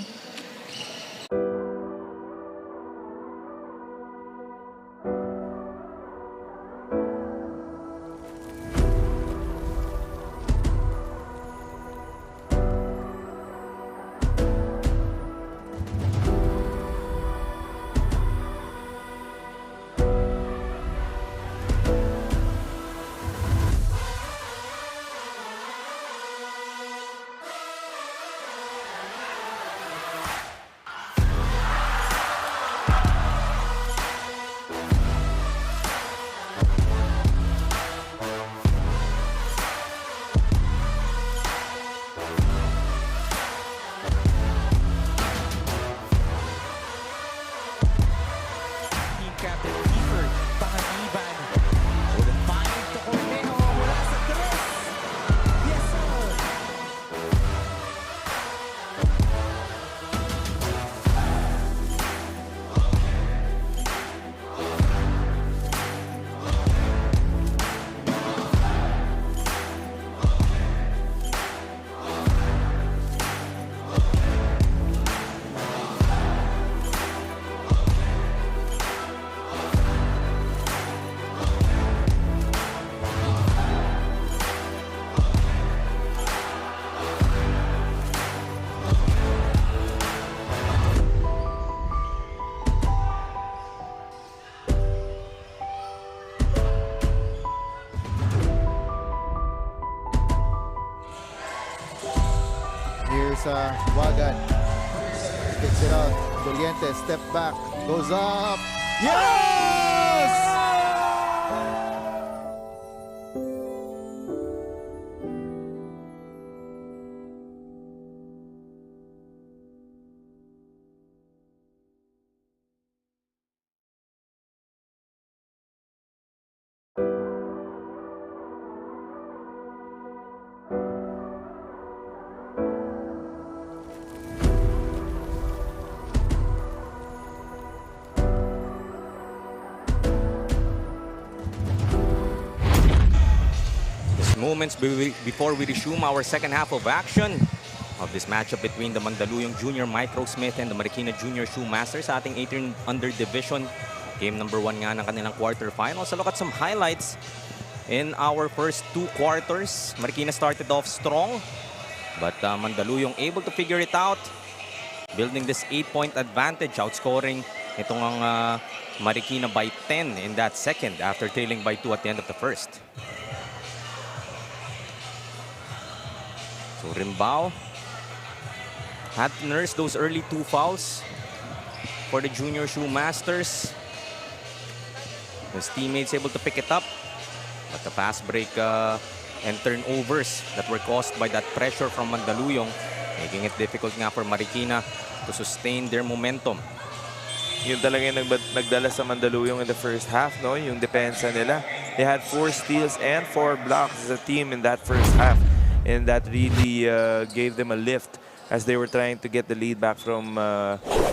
S1: Here's Wagan. Gets it out. Doliente, step back. Goes up. Yes!
S2: Moments before we resume our second half of action of this matchup between the Mandaluyong Junior Microsmith and the Marikina Junior Shoemasters sa ating 18 under division. Game number 1 nga ng kanilang quarterfinals. So look at some highlights in our first two quarters. Marikina started off strong. But Mandaluyong able to figure it out. Building this 8-point advantage, outscoring itong ang Marikina by 10 in that second after trailing by 2 at the end of the first. So Rimbao had to nurse those early 2 fouls for the Junior Shoe Masters. His teammates able to pick it up, but the fast break and turnovers that were caused by that pressure from Mandaluyong, making it difficult nga for Marikina to sustain their momentum.
S3: Yun talaga yung nagdala sa Mandaluyong in the first half, no? Yung depensa nila. They had 4 steals and 4 blocks as a team in that first half. And that really gave them a lift as they were trying to get the lead back from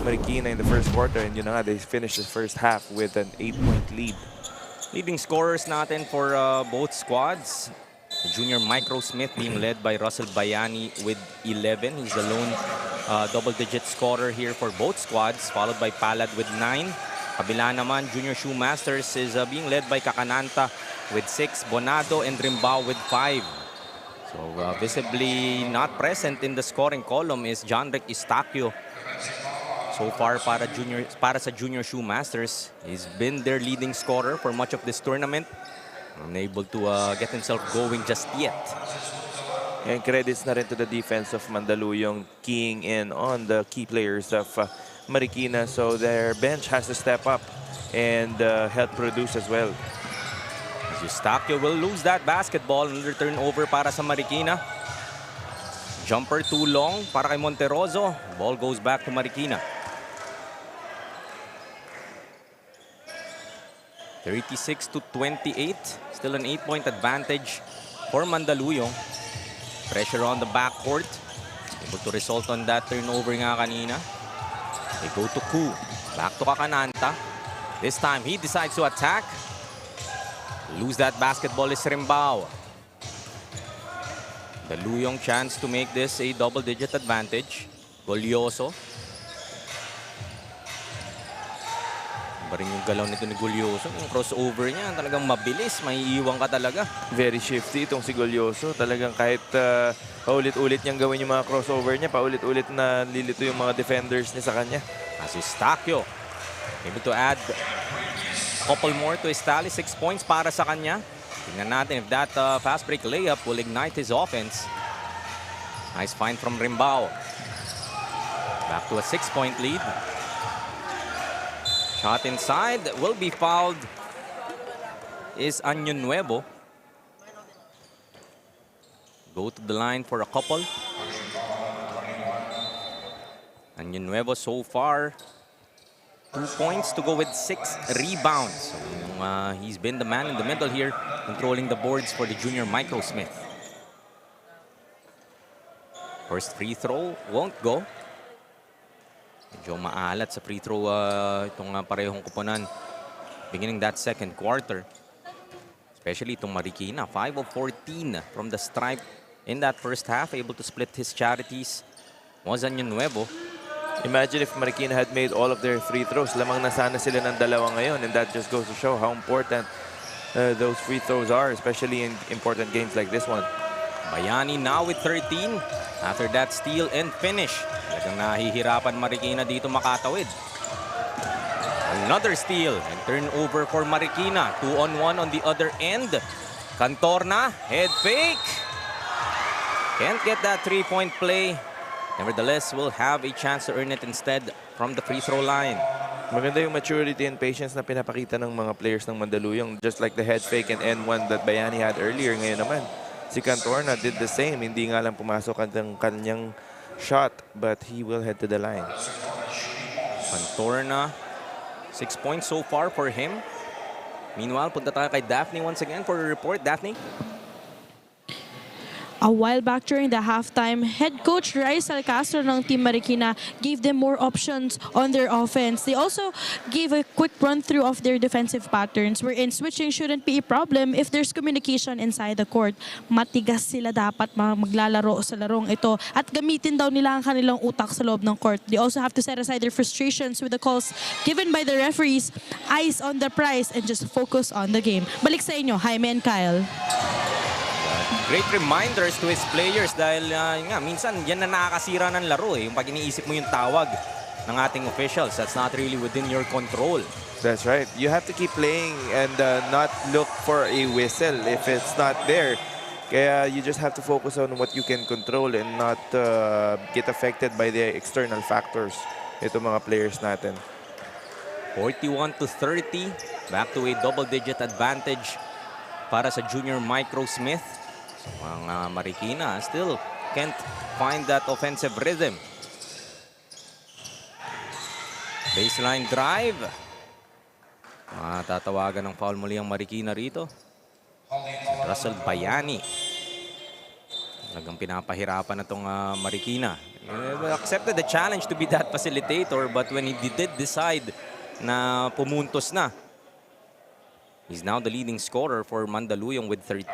S3: Marikina in the first quarter. And yun na nga, they finished the first half with an 8-point lead.
S2: Leading scorers natin for both squads. The junior Micro Smith being led by Russell Bayani with 11. He's the lone double-digit scorer here for both squads, followed by Palad with 9. Kabila naman, Junior Shoe Masters is being led by Kakananta with 6, Bonado and Rimbao with 5. So visibly not present in the scoring column is Jonrick Istacio. So far para sa Junior Shoe Masters, he's been their leading scorer for much of this tournament. Unable to get himself going just yet.
S3: And credits na rin to the defense of Mandaluyong, keying in on the key players of Marikina. So their bench has to step up and help produce as well.
S2: Eustaquio will lose that basketball. Another turnover para sa Marikina. Jumper too long para kay Monteroso. Ball goes back to Marikina. 36-28. Still an 8-point advantage for Mandaluyong. Pressure on the backcourt. Able to result on that turnover nga kanina. They go to Ku. Back to Kakananta. This time he decides to attack. Lose that basketball is Rimbao. Mandaluyong chance to make this a double-digit advantage. Golyoso. Ba rin yung galaw nito ni Golyoso. Yung crossover niya talagang mabilis. May iiwan ka talaga.
S3: Very shifty itong si Golyoso. Talagang kahit paulit-ulit niyang gawin yung mga crossover niya, paulit-ulit na lilito yung mga defenders niya sa kanya.
S2: As Eustaquio able to add a couple more to his tally. 6 points para sa kanya. Tingnan natin if that fast break layup will ignite his offense. Nice find from Rimbao. Back to a 6-point lead. Shot inside will be fouled is Año Nuevo. Go to the line for a couple. Año Nuevo so far 2 points to go with 6 rebounds. So, he's been the man in the middle here, controlling the boards for the junior Micro Smith. First free throw won't go. Medyo maalat sa free throw itong parehong kuponan beginning that second quarter. Especially itong Marikina, 5 of 14 from the stripe in that first half. Able to split his charities was Año Nuevo.
S3: Imagine if Marikina had made all of their free throws. Lamang na sana sila ng dalawa ngayon, and that just goes to show how important those free throws are, especially in important games like this one.
S2: Bayani now with 13 after that steal and finish. Talagang nahihirapan Marikina dito makatawid. Another steal and turnover for Marikina. 2-on-1 on the other end. Cantorna, head fake. Can't get that 3-point play. Nevertheless, will have a chance to earn it instead from the free throw line.
S3: Maganda yung maturity and patience na pinapakita ng mga players ng Mandaluyong. Just like the head fake and N1 that Bayani had earlier. Ngayon naman, si Cantorna did the same. Hindi nga lang pumasok ang kanyang shot, but he will head to the line.
S2: Cantorna, 6 points so far for him. Meanwhile, punta tayo kay Daphne once again for a report. Daphne?
S5: A while back during the halftime, head coach Raisal Castro ng Team Marikina gave them more options on their offense. They also gave a quick run-through of their defensive patterns wherein switching shouldn't be a problem if there's communication inside the court. Matigas sila dapat maglalaro sa larong ito at gamitin daw nila ang kanilang utak sa loob ng court. They also have to set aside their frustrations with the calls given by the referees, eyes on the prize, and just focus on the game. Balik sa inyo, Jaime and Kyle.
S2: Great reminders to his players dahil yun nga, minsan yan na nakakasira ng laro eh. Yung pag iniisip mo yung tawag ng ating officials, that's not really within your control.
S3: That's right. You have to keep playing and not look for a whistle if it's not there. Kaya you just have to focus on what you can control and not get affected by the external factors. Ito mga players natin.
S2: 41-30. Back to a double-digit advantage para sa Junior Micro Smith. So, mga Marikina still can't find that offensive rhythm. Baseline drive. Tatawagan ng foul muli ang Marikina rito. Russell Bayani. Talagang pinapahirapan na itong Marikina. Accepted the challenge to be that facilitator, but when he did decide na pumuntos na, he's now the leading scorer for Mandaluyong with 13.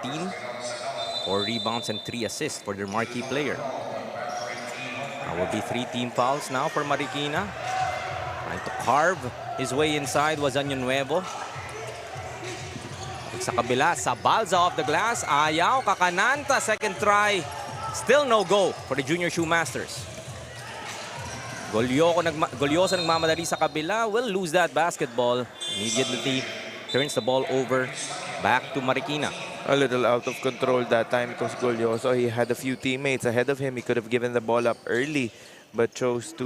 S2: 4 rebounds and 3 assists for their marquee player. There will be 3 team fouls now for Marikina. Trying to carve his way inside was Año Nuevo. Sa kabila, Sabalza off the glass. Ayaw, Kakananta, second try. Still no go for the Junior Shoe Masters. Golyoso nagmamadali sa kabila. Will lose that basketball. Immediately turns the ball over back to Marikina.
S3: A little out of control that time because Golyoso, he had a few teammates ahead of him. He could have given the ball up early but chose to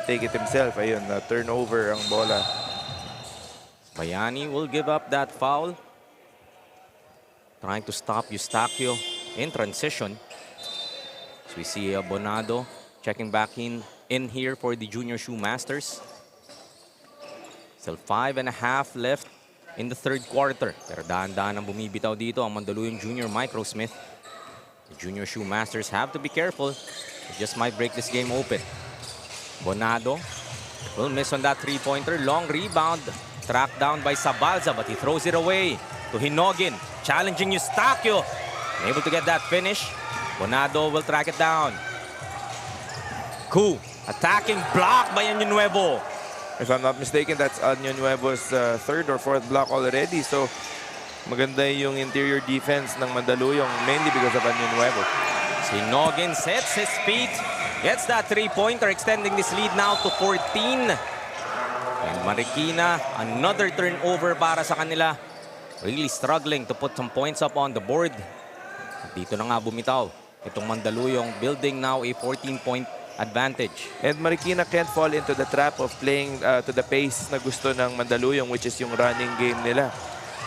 S3: take it himself. Ayun, turnover ang bola.
S2: Bayani will give up that foul. Trying to stop Eustaquio in transition. So we see Bonado checking back in here for the Junior Shoe Masters. Still 5.5 left in the third quarter. Pero dahan-dahan ang bumibitaw dito ang Mandaluyong Junior Micro Smith. The Junior Shoe Masters have to be careful. It just might break this game open. Bonado will miss on that three-pointer. Long rebound. Tracked down by Sabalza, but he throws it away to Hinogin. Challenging Eustaquio. Able to get that finish. Bonado will track it down. Ku, attacking block by Año Nuevo.
S3: If I'm not mistaken, that's Año Nuevo's third or fourth block already. So, maganda yung interior defense ng Mandaluyong, mainly because of Año Nuevo.
S2: Hinogin sets his feet. Gets that three-pointer, extending this lead now to 14. And Marikina, another turnover para sa kanila. Really struggling to put some points up on the board. Dito na nga bumitaw itong Mandaluyong, building now a 14-point advantage.
S3: And Marikina can't fall into the trap of playing to the pace na gusto ng Mandaluyong, which is yung running game nila.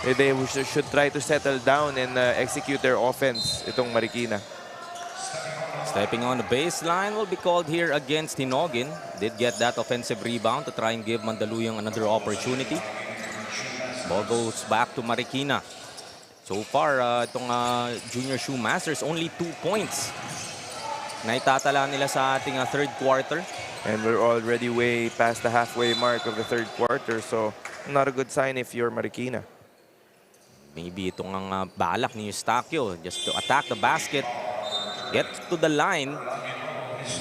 S3: They should try to settle down and execute their offense, itong Marikina.
S2: Stepping on the baseline will be called here against Hinogin. Did get that offensive rebound to try and give Mandaluyong another opportunity. Ball goes back to Marikina. So far, itong Junior Shoe Masters, only 2 points na itatala nila sa ating third quarter.
S3: And we're already way past the halfway mark of the third quarter, so not a good sign if you're Marikina.
S2: Maybe itong ang balak ni Eustaquio just to attack the basket, get to the line.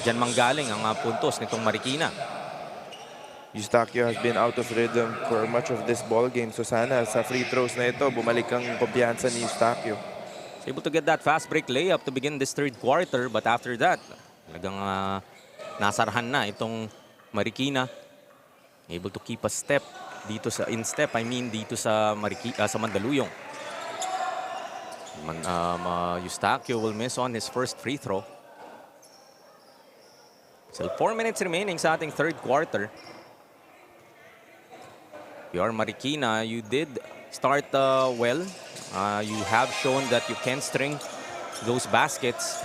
S2: Diyan manggaling ang puntos nitong Marikina.
S3: Eustaquio has been out of rhythm for much of this ball game. So sana sa free throws na ito, bumalik ang kumpiyansa ni Eustaquio.
S2: He's able to get that fast break layup to begin this third quarter, but after that, talagang nasarahan na itong Marikina. Able to keep a step dito sa dito sa sa Mandaluyong. Eustaquio will miss on his first free throw. Still 4 minutes remaining sa ating third quarter. Your Marikina, you did start well. You have shown that you can string those baskets.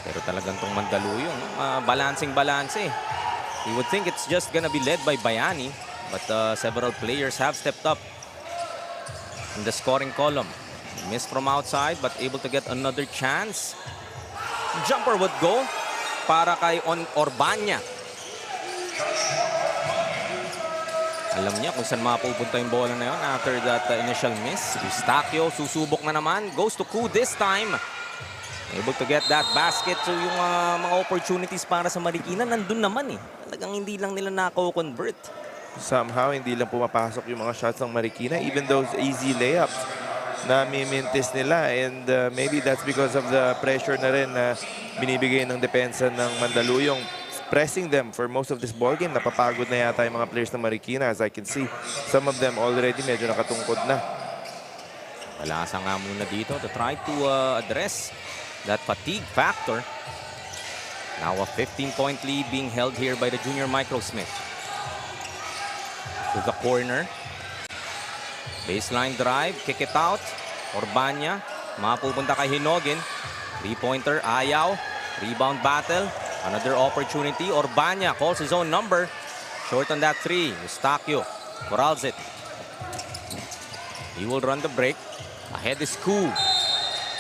S2: Pero talagang tong Mandaluyong, balancing-balance. You would think it's just gonna be led by Bayani, but several players have stepped up in the scoring column. Missed from outside, but able to get another chance. Jumper would go para kay Orbania. Alam niya kung saan mapupunta yung bola na yun after that initial miss. Eustaquio, susubok na naman. Goes to Ku this time. Able to get that basket. So yung mga opportunities para sa Marikina, nandun naman eh. Talagang hindi lang nila nako-convert.
S3: Somehow, hindi lang pumapasok yung mga shots ng Marikina. Even those easy layups, nami-mintis nila. And maybe that's because of the pressure na rin na binibigay ng depensa ng Mandaluyong. Pressing them for most of this ball game. Napapagod na yata yung mga players ng Marikina. As I can see, some of them already medyo nakatungkod na.
S2: Malasa nga muna dito to try to address that fatigue factor. Now a 15-point lead being held here by the Junior Microsmith. To the corner. Baseline drive, kick it out. Orbania, mapupunta kay Hinogin. Three-pointer, ayaw. Rebound battle. Another opportunity. Orbania calls his own number. Short on that three. Eustaquio corrals it. He will run the break. Ahead is Ku.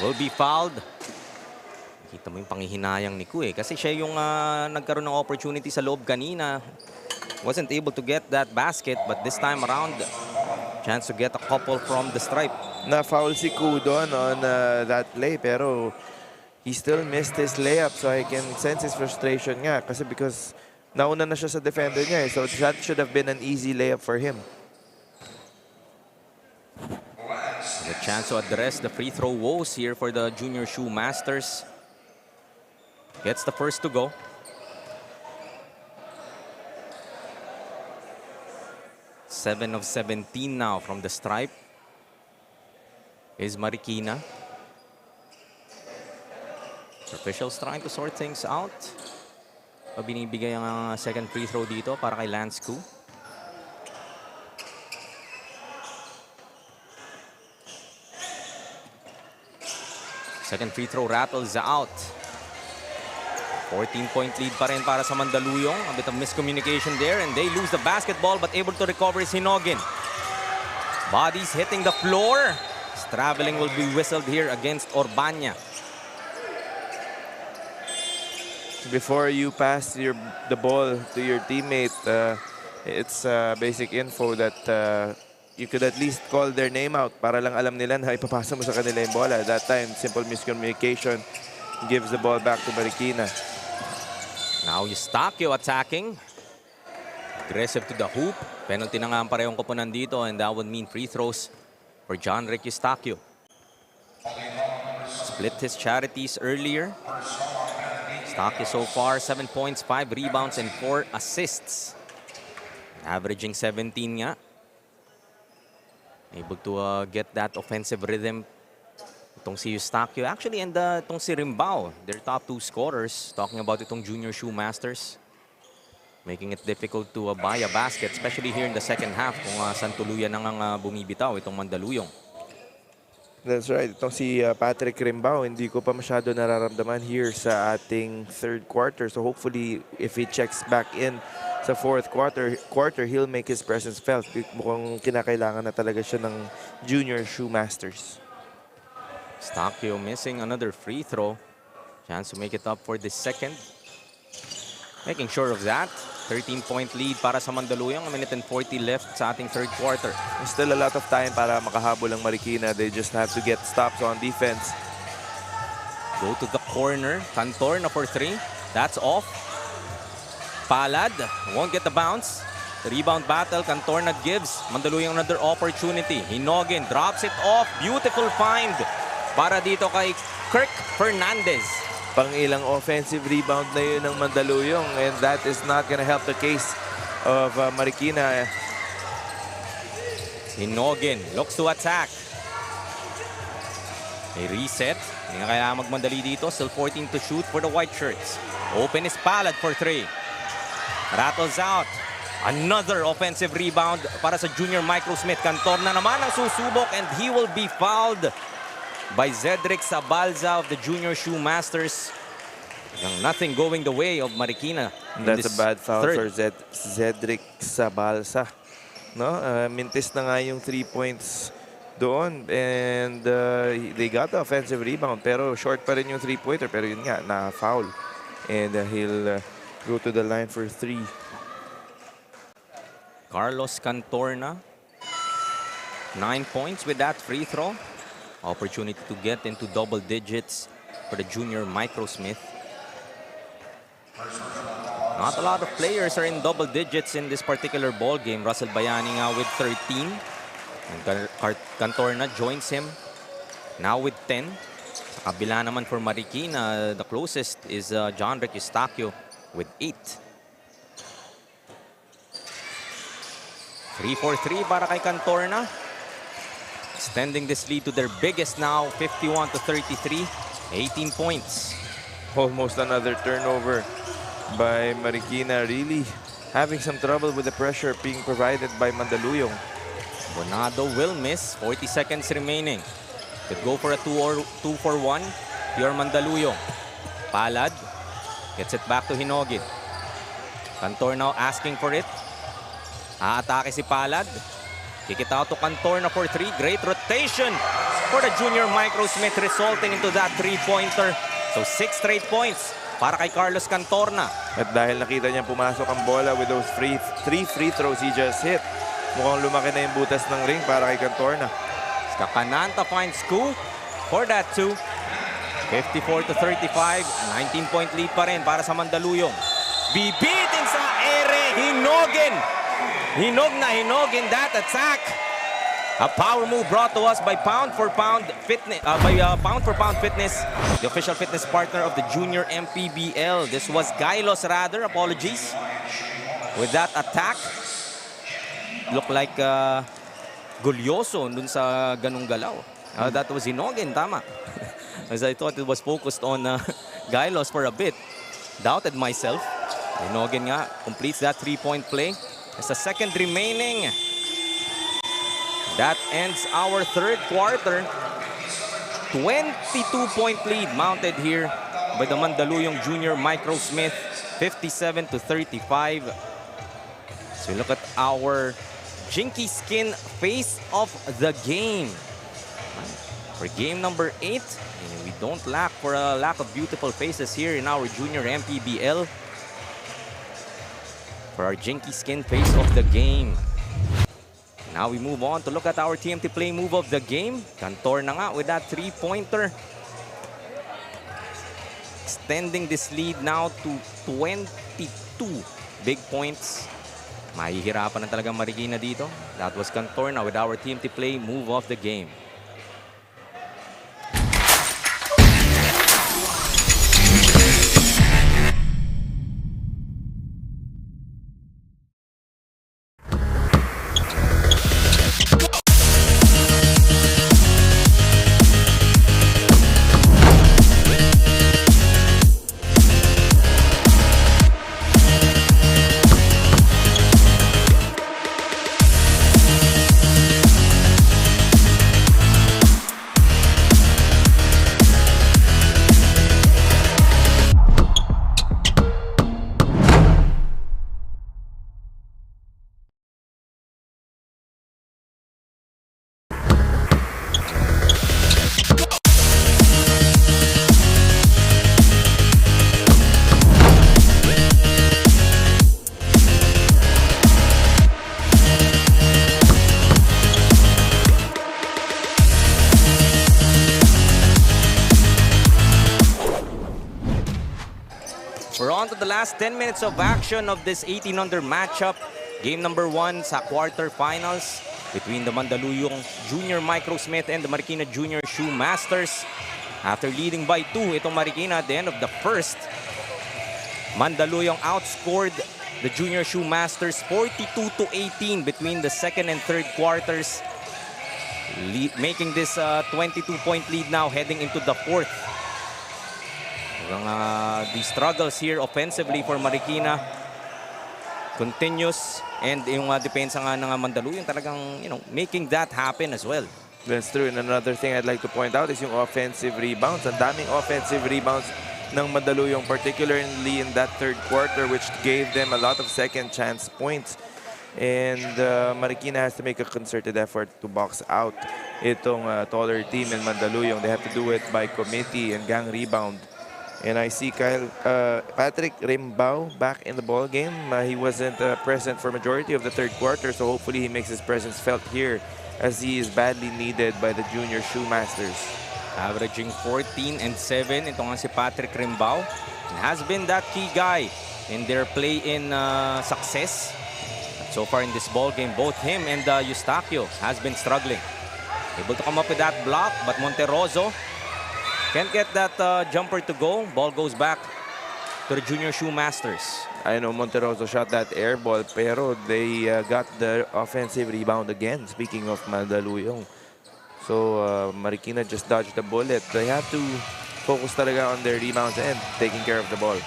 S2: Will be fouled. Kita mo yung panghihinayang ni Ku eh. Kasi siya yung nagkaroon ng opportunity sa loob kanina. Wasn't able to get that basket. But this time around, chance to get a couple from the stripe.
S3: Na-foul si Ku doon on that play. Pero he still missed his layup. So I can sense his frustration nga. Kasi because nauna na siya sa defender niya eh. So that should have been an easy layup for him.
S2: The chance to address the free throw woes here for the Junior Shoe Masters. Gets the first to go. Seven of 17 now from the stripe is Marikina. Officials trying to sort things out. Binibigay ang second free throw dito para kay Lance Ku. Second free throw rattles out. 14-point lead pa rin para sa Mandaluyong. A bit of miscommunication there and they lose the basketball but able to recover is Hinogin. Bodies hitting the floor. Traveling will be whistled here against Orbania.
S3: Before you pass the ball to your teammate, it's basic info that you could at least call their name out para lang alam nila na ipapasa mo sa kanila yung bola. At that time, simple miscommunication gives the ball back to Marikina.
S2: Now Eustaquio attacking. Aggressive to the hoop. Penalty na nga ang parehong koponan dito and that would mean free throws for John Rick Eustaquio. Split his charities earlier. Eustaquio so far, 7 points, 5 rebounds, and 4 assists. Averaging 17 nga. Able to get that offensive rhythm. Itong si Eustaquio. Actually, and itong si Rimbao, their top 2 scorers. Talking about itong Junior Shoe Masters. Making it difficult to buy a basket, especially here in the second half kung saan tuluyan nang bumibitaw itong Mandaluyong.
S3: That's right. Itong si Patrick Rimbao, hindi ko pa masyado nararamdaman here sa ating third quarter. So hopefully, if he checks back in sa fourth quarter, he'll make his presence felt. Mukhang kinakailangan na talaga siya ng Junior Shoe Masters.
S2: Eustaquio missing another free throw. Chance to make it up for the second. Making sure of that. 13-point lead para sa Mandaluyong. A minute and 40 left sa ating third quarter.
S3: There's still a lot of time para makahabol ang Marikina. They just have to get stops on defense.
S2: Go to the corner. Cantor na for 3. That's off. Palad won't get the bounce. The rebound battle. Cantor na gives Mandaluyong another opportunity. Hinogin drops it off. Beautiful find para dito kay Kirk Fernandez.
S3: Pang-ilang offensive rebound na yun ng Mandaluyong, and that is not gonna help the case of Marikina.
S2: Hinogin looks to attack. May reset. Hindi nga kaya magmandali dito. Still 14 to shoot for the white shirts. Open is Palad for 3. Rattles out. Another offensive rebound para sa Junior Microsmith. Cantor na naman ang susubok and he will be fouled by Zedric Sabalza of the Junior Shoe Masters. Nothing going the way of Marikina.
S3: That's a bad foul for Zedric Sabalza. No? Mintis na nga yung 3 points doon and they got the offensive rebound pero short pa rin yung 3-pointer pero yun nga, na-foul. And he'll go to the line for 3.
S2: Carlos Cantorna, 9 points with that free throw. Opportunity to get into double digits for the Junior Microsmith. Not a lot of players are in double digits in this particular ball game. Russell Bayani with 13. And Cantorna joins him now with 10. Sa kabila naman for Marikina, the closest is John Rick Eustaquio with 8. 3-4-3 para kay Cantorna. Extending this lead to their biggest now, 51-33, 18 points.
S3: Almost another turnover by Marikina, really having some trouble with the pressure being provided by Mandaluyong.
S2: Bonado will miss, 40 seconds remaining. Could go for a 2-for-1. Pure Mandaluyong. Palad gets it back to Hinogin. Cantor now asking for it. Aatake si Palad. Kick it out to Cantorna for 3. Great rotation for the junior Microsmith, resulting into that 3-pointer. So 6 straight points para kay Carlos Cantorna.
S3: At dahil nakita niya pumasok ang bola with those 3 free throws he just hit, mukhang lumaki na yung butas ng ring para kay Cantorna.
S2: Skapananta finds Ku for that 2. 54-35, 19-point lead pa rin para sa Mandaluyong. Bibitin sa ere, Hinogin. Hinog na hinog in that attack. A power move brought to us by Pound for Pound Fitness, the official fitness partner of the Junior MPBL. This was Gailos rather, apologies. With that attack, look like Gulyoso dun sa ganung galaw. That was Hinogin, tama. As I thought it was focused on Gailos for a bit. Doubted myself. Hinogin nga completes that 3-point play. There's a second remaining. That ends our third quarter. 22-point lead mounted here by the Mandaluyong Junior Microsmith, 57-35. So look at our Jinky Skin face of the game. For game number 8, we don't lack for a lack of beautiful faces here in our Junior MPBL. For our Jinky Skin face of the game. Now we move on to look at our TMT play move of the game. Cantor na nga with that 3-pointer. Extending this lead now to 22 big points. Mahihirapan na talagang Marikina dito. That was Cantor na with our TMT play move of the game. We're on to the last 10 minutes of action of this 18-under matchup. Game number 1 sa quarterfinals between the Mandaluyong Junior Microsmith and the Marikina Junior Shoe Masters. After leading by 2, itong Marikina at the end of the first, Mandaluyong outscored the Junior Shoe Masters 42-18 between the second and third quarters, making this 22-point lead now heading into the fourth. The struggles here offensively for Marikina continues, and yung depensa nga ng Mandaluyong talagang, making that happen as well.
S3: That's true. And another thing I'd like to point out is yung offensive rebounds. Ang daming offensive rebounds ng Mandaluyong, particularly in that third quarter, which gave them a lot of second chance points. And Marikina has to make a concerted effort to box out itong taller team in Mandaluyong. They have to do it by committee and gang rebound. And I see Patrick Rimbao back in the ball game. He wasn't present for majority of the third quarter, so hopefully he makes his presence felt here as he is badly needed by the Junior Shoe Masters.
S2: Averaging 14 and 7. Ito nga si Patrick Rimbao. And has been that key guy in their play-in success. So far in this ball game, both him and Eustaquio has been struggling. Able to come up with that block, but Monterroso can't get that jumper to go. Ball goes back to the Junior Shoe Masters.
S3: I know Monterroso shot that air ball, pero they got the offensive rebound again. Speaking of Mandaluyong. So Marikina just dodged the bullet. They have to focus talaga on their rebounds and taking care of the ball.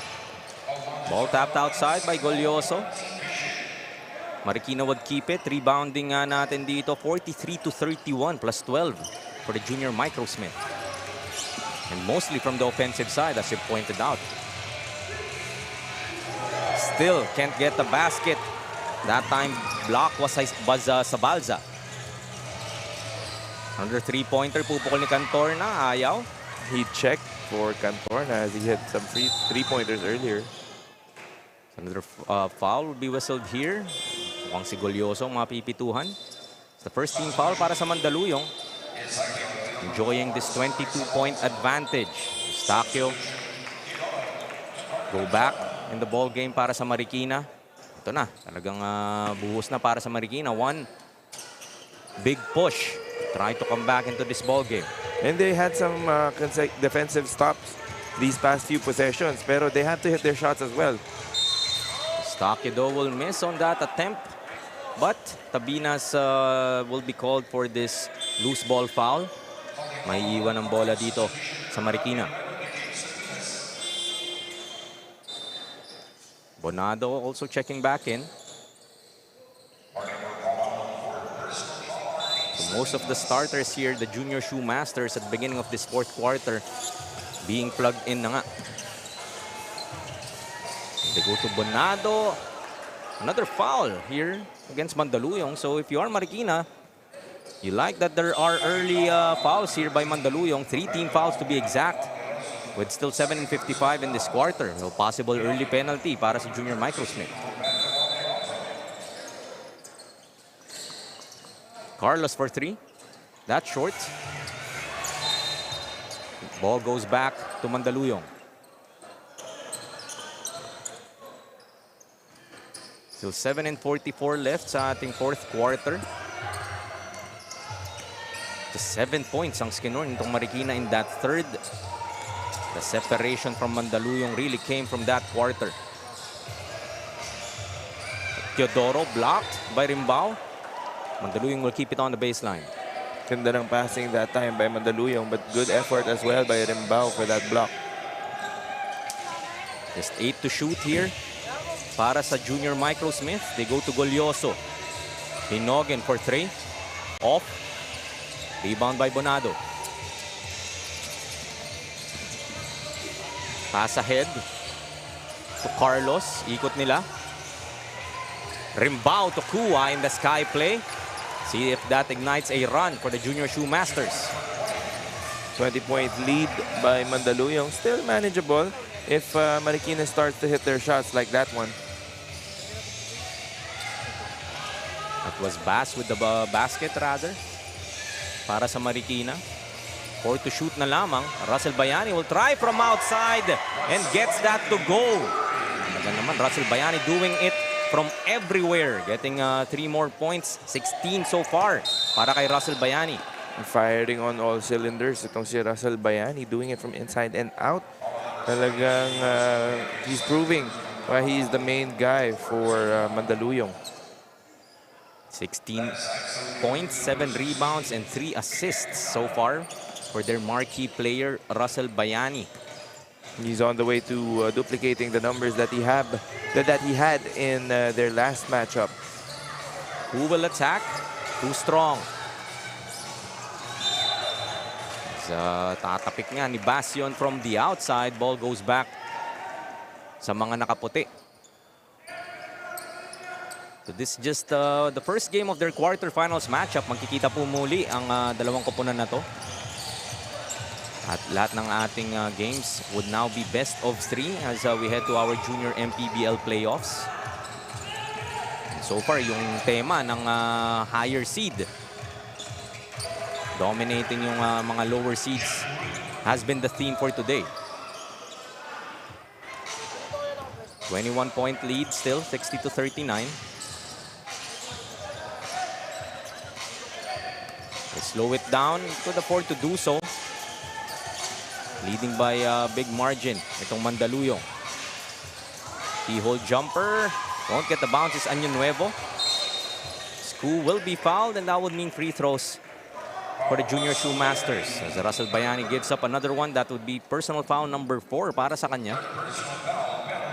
S2: Ball tapped outside by Golyoso. Marikina would keep it. Rebounding natin dito, 43-31 plus 12 for the Junior Microsmith. And mostly from the offensive side, as you pointed out. Still can't get the basket. That time, block was Sabalza. Another three-pointer, pupukol ni Cantor na, ayaw.
S3: He checked for Cantorna as he hit some three-pointers earlier.
S2: Another foul will be whistled here. Mukhang si Golyoso mapipituhan. It's the first team foul para sa Mandaluyong. Enjoying this 22-point advantage. Eustachio go back in the ball game para sa Marikina. Ito na, talagang buhos na para sa Marikina. One big push. Try to come back into this ball game.
S3: And they had some defensive stops these past few possessions, pero they had to hit their shots as well.
S2: Eustachio though will miss on that attempt, but Tabinas will be called for this loose ball foul. May iwan ang bola dito sa Marikina. Bonado also checking back in. So most of the starters here, the Junior Shoe Masters at the beginning of this fourth quarter, being plugged in na nga. They go to Bonado. Another foul here against Mandaluyong. So if you are Marikina, you like that there are early fouls here by Mandaluyong. 3 team fouls to be exact. With still 7:55 in this quarter. No possible early penalty para sa Junior Microsmith. Carlos for 3. That's short. Ball goes back to Mandaluyong. Still 7:44 left sa ating fourth quarter. The 7 points ang skinor nitong Marikina in that third. The separation from Mandaluyong really came from that quarter. Teodoro blocked by Rimbao. Mandaluyong will keep it on the baseline.
S3: Ganda ng passing that time by Mandaluyong, but good effort as well by Rimbao for that block.
S2: Just 8 to shoot here para sa Junior Microsmith. They go to Golyoso. Hinogen for 3. Off. Rebound by Bonado. Pass ahead to Carlos. Ikot nila. Rimbao to Kua in the sky play. See if that ignites a run for the Junior Shoe Masters.
S3: 20-point lead by Mandaluyong. Still manageable if Marikina starts to hit their shots like that one.
S2: That was Bass with the basket rather. Para sa Marikina. 4 to shoot na lamang. Russell Bayani will try from outside and gets that to go. Talaga naman, Russell Bayani doing it from everywhere. Getting 3 more points. 16 so far para kay Russell Bayani.
S3: Firing on all cylinders. Itong si Russell Bayani doing it from inside and out. Talagang he's proving why he's the main guy for Mandaluyong.
S2: 16 points, 7 rebounds, and 3 assists so far for their marquee player, Russell Bayani.
S3: He's on the way to duplicating the numbers that he had in their last matchup.
S2: Who will attack? Too strong. Tatapik nga ni Bastion from the outside. Ball goes back sa mga nakaputi. So this is just the first game of their quarterfinals matchup. Magkikita po muli ang dalawang koponan na to. At lahat ng ating games would now be best of 3 as we head to our JuniorMPBL playoffs. So far, yung tema ng higher seed, dominating yung mga lower seeds, has been the theme for today. 21-point lead still, 60-39. They slow it down, could afford to do so. Leading by a big margin, itong Mandaluyong. Keyhole jumper, won't get the bounce, is Año Nuevo. Sku will be fouled, and that would mean free throws for the Junior Shoe Masters. As Russell Bayani gives up another one, that would be personal foul number 4 para sa kanya.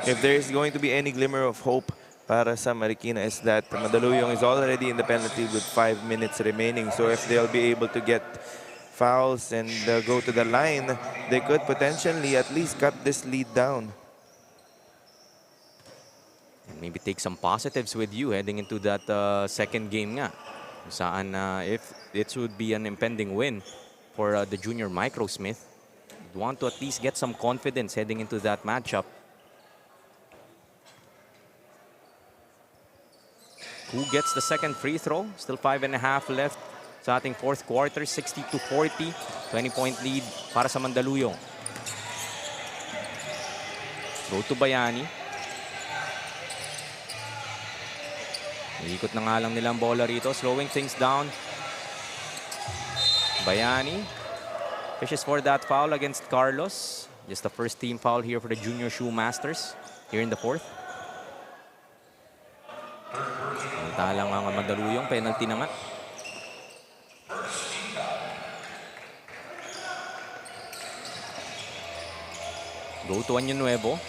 S3: If there is going to be any glimmer of hope para sa Marikina, is that Mandaluyong is already in the penalty with 5 minutes remaining. So if they'll be able to get fouls and go to the line, they could potentially at least cut this lead down.
S2: And maybe take some positives with you heading into that second game nga. Saan if it would be an impending win for the junior Microsmith, you'd want to at least get some confidence heading into that matchup. Who gets the second free throw? Still 5.5 left sa ating fourth quarter. 60-40. 20-point lead para sa Mandaluyong. Throw to Bayani. Iikot na nga lang nilang bola rito. Slowing things down. Bayani fishes for that foul against Carlos. Just the first team foul here for the Junior Shoe Masters here in the fourth. Tala nga ang Mandaluyong. Penalty na nga. Go to Año Nuevo.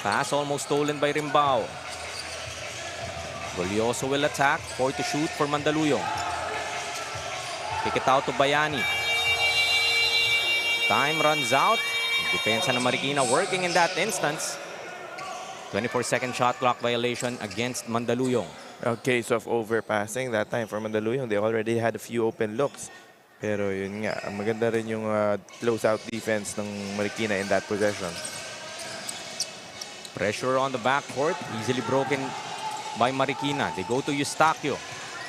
S2: Pass almost stolen by Rimbao. Golioso will attack. 4 to shoot for Mandaluyong. Kick it out to Bayani. Time runs out. Depensa ng Marikina working in that instance. 24-second shot clock violation against Mandaluyong.
S3: A case of overpassing that time for Mandaluyong. They already had a few open looks. Pero yun nga, maganda rin yung close-out defense ng Marikina in that possession.
S2: Pressure on the backcourt. Easily broken by Marikina. They go to Eustaquio.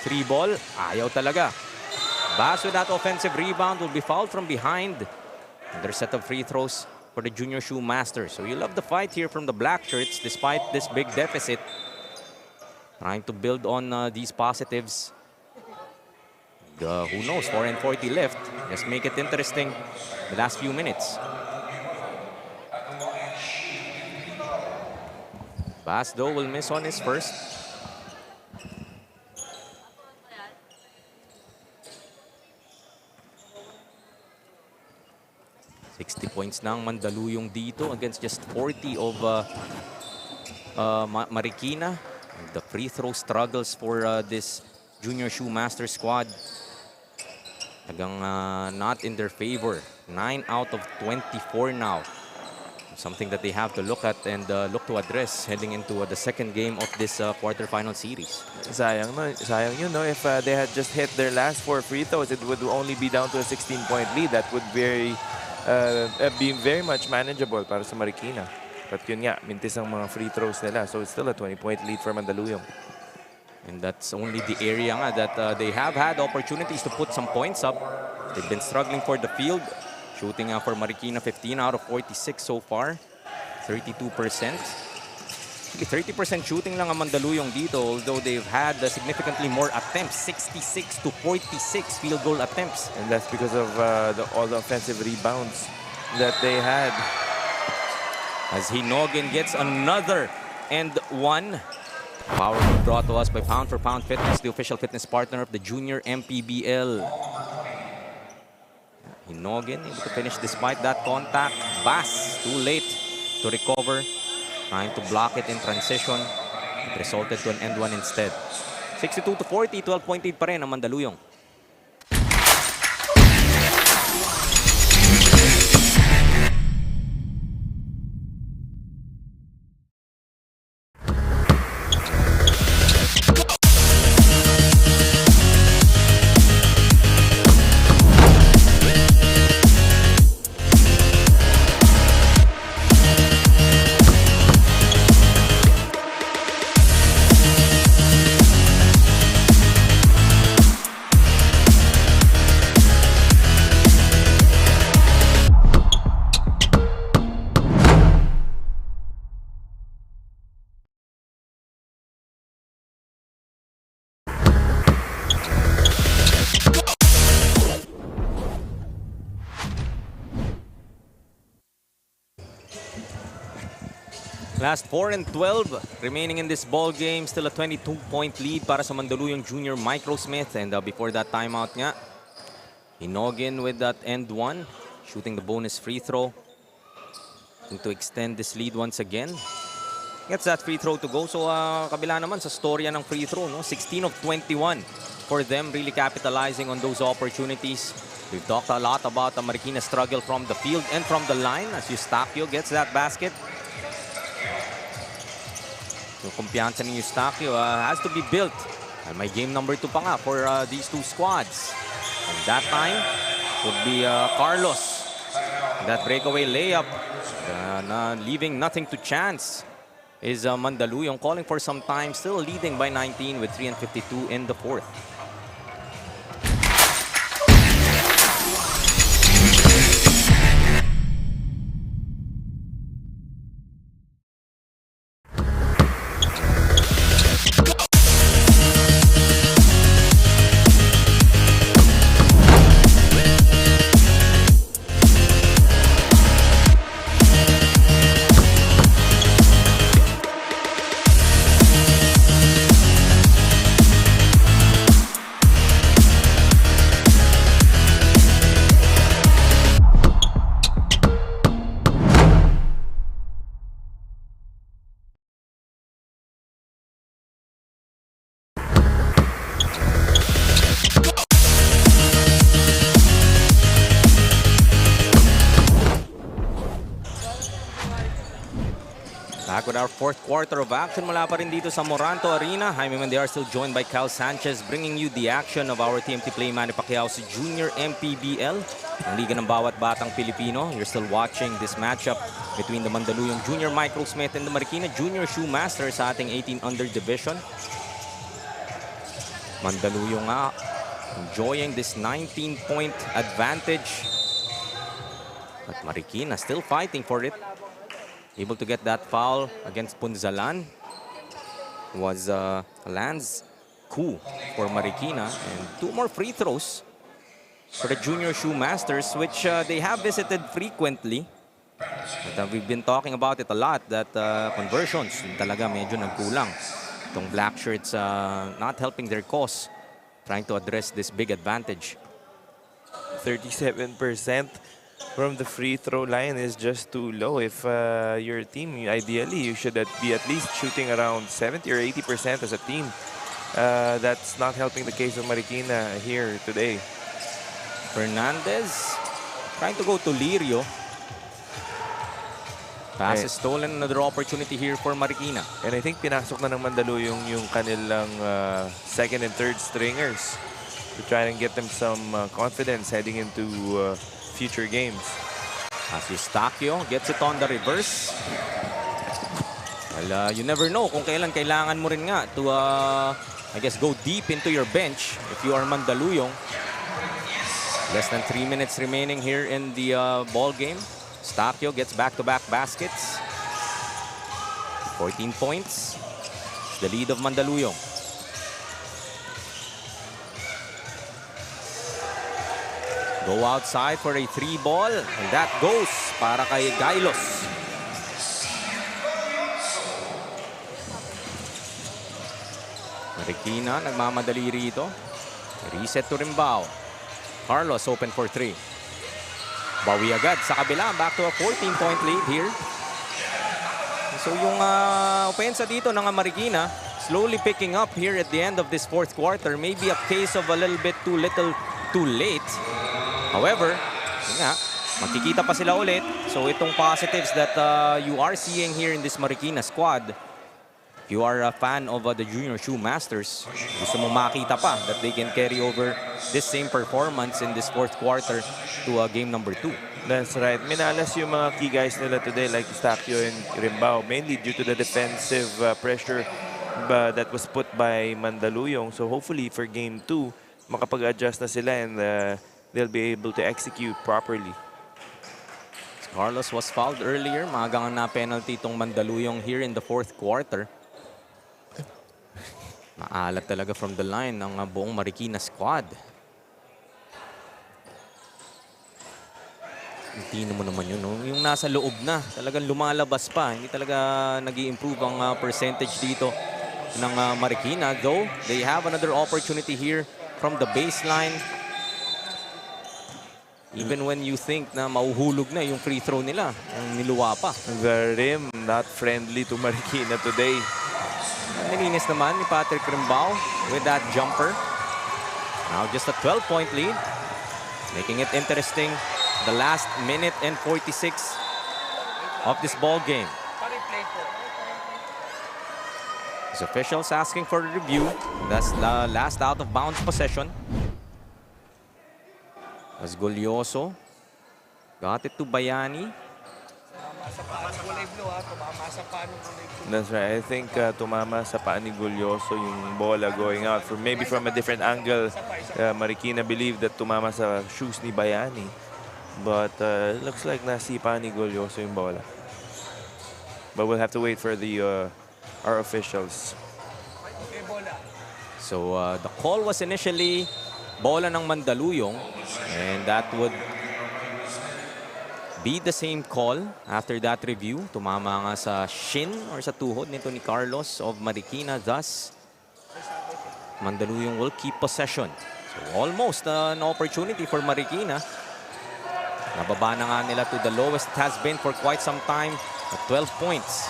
S2: 3 ball. Ayaw talaga. Bass with that offensive rebound will be fouled from behind. Another set of free throws for the Junior Shoe Masters. So you love the fight here from the black shirts despite this big deficit. Trying to build on these positives. Who knows, 4:40 left. Just make it interesting the last few minutes. Bass though will miss on his first. $60 points na ang Mandaluyong dito against just 40 of Marikina. And the free throw struggles for this Junior Shoe Master squad. Tagang not in their favor. 9 out of 24 now. Something that they have to look at and look to address heading into the second game of this quarterfinal series.
S3: Sayang, no? Sayang yun, no? If they had just hit their last 4 free throws, it would only be down to a 16-point lead. That would be very much manageable para sa Marikina. But yun nga, mintis ang mga free throws nila. So it's still a 20-point lead for Mandaluyong.
S2: And that's only the area nga that they have had opportunities to put some points up. They've been struggling for the field. Shooting for Marikina, 15 out of 46 so far. 32%. 30% shooting lang ang Mandaluyong dito, although they've had significantly more attempts. 66 to 46 field goal attempts.
S3: And that's because of all the offensive rebounds that they had.
S2: As Hinogin gets another and one. Power brought to us by Pound for Pound Fitness, the official fitness partner of the Junior MPBL. Hinogin able to finish despite that contact. Bass too late to recover. Trying to block it in transition. It resulted to an end one instead. 62-40, 12-point lead pa rin ang Mandaluyong. Last 4 and 12 remaining in this ball game. Still a 22-point lead para sa Mandaluyong Junior Microsmith. And before that timeout nga, Hinogin with that end one, shooting the bonus free throw. And to extend this lead once again. Gets that free throw to go. So kabila naman sa storya ng free throw, no? 16 of 21 for them, really capitalizing on those opportunities. We've talked a lot about the Marikina struggle from the field and from the line as Eustachio gets that basket. Yung kumpiyansa ni Eustachio has to be built. And may game number 2 pa nga for these two squads. And that time would be Carlos. That breakaway layup, leaving nothing to chance, is Mandaluyong calling for some time, still leading by 19 with 3:52 in the fourth. Back with our fourth quarter of action mula pa rin dito sa Amoranto Arena. Jaime Mendez are still joined by Cal Sanchez, bringing you the action of our TMT Play Manny Pacquiao's Junior MPBL, ang liga ng bawat batang Pilipino. You're still watching this matchup between the Mandaluyong Junior Microsmith and the Marikina Junior Shoe Masters sa ating 18 under division. Mandaluyong nga enjoying this 19-point advantage. But Marikina still fighting for it. Able to get that foul against Punzalan. Was Lands coup for Marikina. And 2 more free throws for the Junior Shoe Masters, which they have visited frequently. But we've been talking about it a lot, that conversions talaga medyo nagkulang. Itong black shirts not helping their cause, trying to address this big advantage.
S3: 37% from the free throw line is just too low. If your team, ideally, you should be at least shooting around 70 or 80% as a team. That's not helping the case of Marikina here today.
S2: Fernandez trying to go to Lirio. Pass is stolen. Another opportunity here for Marikina.
S3: And I think pinasok na ng Mandaluyong yung kanilang second and third stringers to try and get them some confidence heading into future games.
S2: As Eustachio gets it on the reverse. Well, you never know kung kailan kailangan mo rin nga to, I guess, go deep into your bench if you are Mandaluyong. Less than 3 minutes remaining here in the ball game. Eustachio gets back-to-back baskets. 14 points. It's the lead of Mandaluyong. Go outside for a 3 ball, and that goes para kay Gailos. Marikina nagmamadali rito. Reset to Rimbao. Carlos open for 3. Bawi agad sa kabila. Back to a 14-point lead here. So yung opensa dito ng Marikina slowly picking up here at the end of this fourth quarter. Maybe a case of a little bit too little, too late. However, yun nga, magkikita pa sila ulit. So itong positives that you are seeing here in this Marikina squad, if you are a fan of the Junior Shoe Masters, gusto mo makita pa that they can carry over this same performance in this fourth quarter to game number 2.
S3: That's right. Minalas yung mga key guys nila today like Eustachio and Rimbao, mainly due to the defensive pressure that was put by Mandaluyong. So hopefully for game 2, makapag-adjust na sila and they'll be able to execute properly.
S2: Carlos was fouled earlier. Maagang na penalty itong Mandaluyong here in the fourth quarter. Maalat talaga from the line ng buong Marikina squad. Tino mo naman yun, no? Yung nasa loob na, talagang lumalabas pa. Hindi talaga nag-i-improve ang percentage dito ng Marikina. Though, they have another opportunity here from the baseline. Even when you think na mauhulog na yung free throw nila, ang niluwa pa.
S3: The rim not friendly to Marikina today.
S2: Nilinis naman ni Patrick Rimbao with that jumper. Now just a 12-point lead. Making it interesting. The last minute and 46 of this ball game. His officials asking for a review. That's the last out of bounds possession. As Golyoso got it to Bayani.
S3: That's right. I think tumama sa paa ni Golyoso yung bola going out. Maybe from a different angle, Marikina believed that tumama sa shoes ni Bayani. But it looks like nasipa ni Golyoso yung bola. But we'll have to wait for our officials.
S2: So the call was initially bola ng Mandaluyong, and that would be the same call after that review. Tumama nga sa shin or sa tuhod nito ni Carlos of Marikina. Thus, Mandaluyong will keep possession. So almost an opportunity for Marikina. Nababa na nga nila to the lowest it has been for quite some time at 12 points.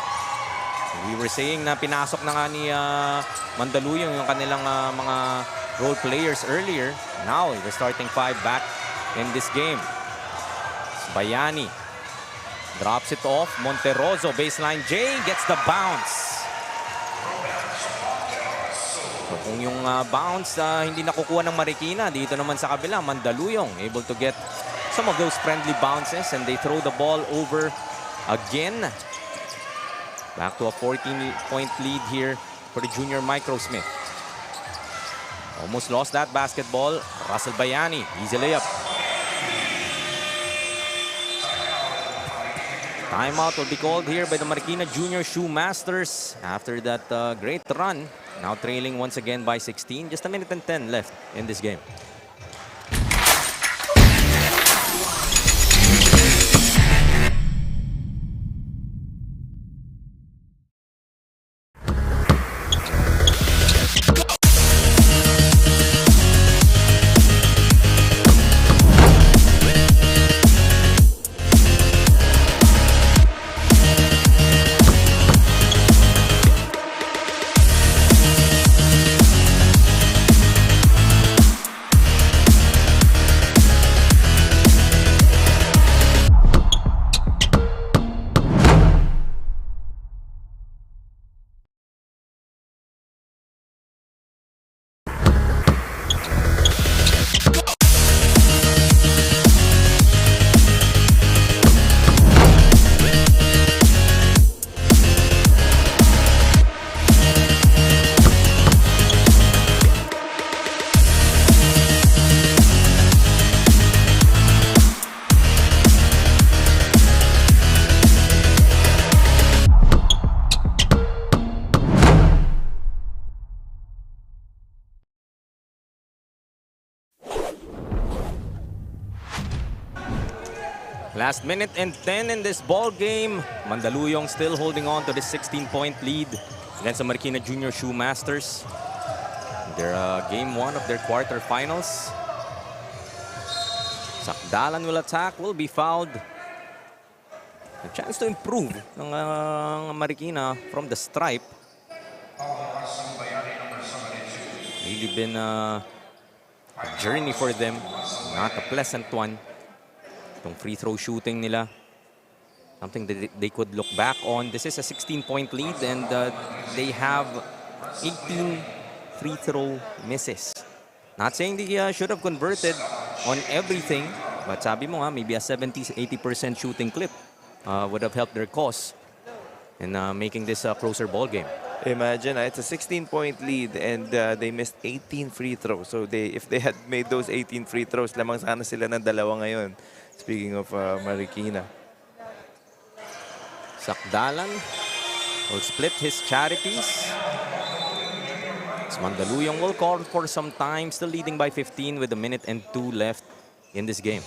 S2: We were saying na pinasok na nga ni Mandaluyong yung kanilang mga role players earlier. Now, the starting five back in this game. Bayani drops it off. Monterroso, baseline J, gets the bounce. So, kung yung bounce hindi nakukuha ng Marikina, dito naman sa kabila, Mandaluyong able to get some of those friendly bounces, and they throw the ball over again. Back to a 14-point lead here for the junior Microsmith. Almost lost that basketball. Russell Bayani, easy layup. Timeout will be called here by the Marikina Junior Shoe Masters after that great run. Now trailing once again by 16. Just a minute and 10 left in this game. Last minute and 10 in this ball game. Mandaluyong still holding on to this 16-point lead against the Marikina Junior Shoe Masters. Their game 1 of their quarterfinals. Sakdalan will attack, will be fouled. A chance to improve ng Marikina from the stripe. Really been a journey for them, not a pleasant one. Itong free throw shooting nila, something that they could look back on. This is a 16-point lead, and they have 18 free throw misses. Not saying they should have converted on everything, but sabi mo nga, maybe a 70-80% shooting clip would have helped their cause in making this a closer ball game.
S3: Imagine, it's a 16-point lead and they missed 18 free throws. So if they had made those 18 free throws, lamang sana sila ng dalawa ngayon. Speaking of Marikina.
S2: Sakdalan will split his charities. Mandaluyong will call for some time, still leading by 15 with a minute and 2 left in this game.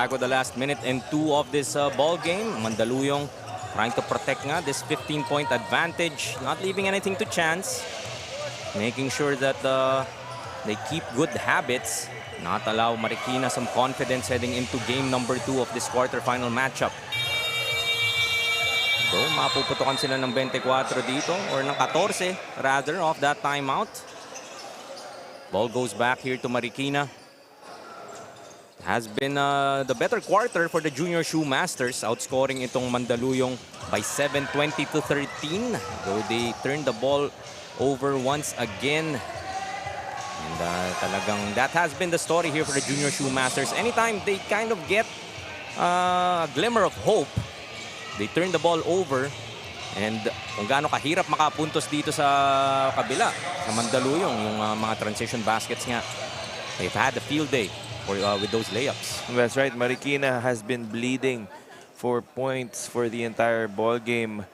S2: back with the last minute and 2 of this ball game. Mandaluyong trying to protect nga this 15-point advantage, not leaving anything to chance. Making sure that they keep good habits, not allow Marikina some confidence heading into game number 2 of this quarterfinal matchup. So, mapuputukan sila ng 24 dito, or ng 14 rather, off that timeout. Ball goes back here to Marikina. Has been the better quarter for the Junior Shoemasters, outscoring itong Mandaluyong by 7, 20-13. Though they turned the ball over once again. And talagang that has been the story here for the Junior Shoemasters. Anytime they kind of get a glimmer of hope, they turn the ball over. And kung gaano kahirap makapuntos dito sa kabila, sa Mandaluyong, yung mga transition baskets nga, they've had a field day with those layups.
S3: That's right. Marikina has been bleeding for points for the entire ball game.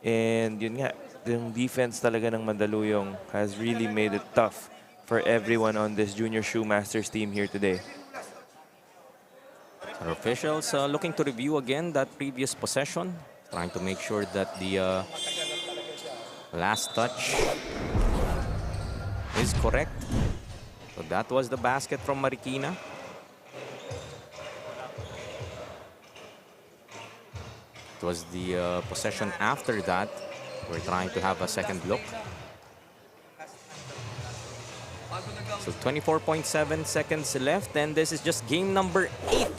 S3: And yun nga, yung defense talaga ng Mandaluyong has really made it tough for everyone on this Junior Shoemasters team here today.
S2: Our officials looking to review again that previous possession, trying to make sure that the last touch is correct. So that was the basket from Marikina. It was the possession after that. We're trying to have a second look. So 24.7 seconds left, and this is just game number 8.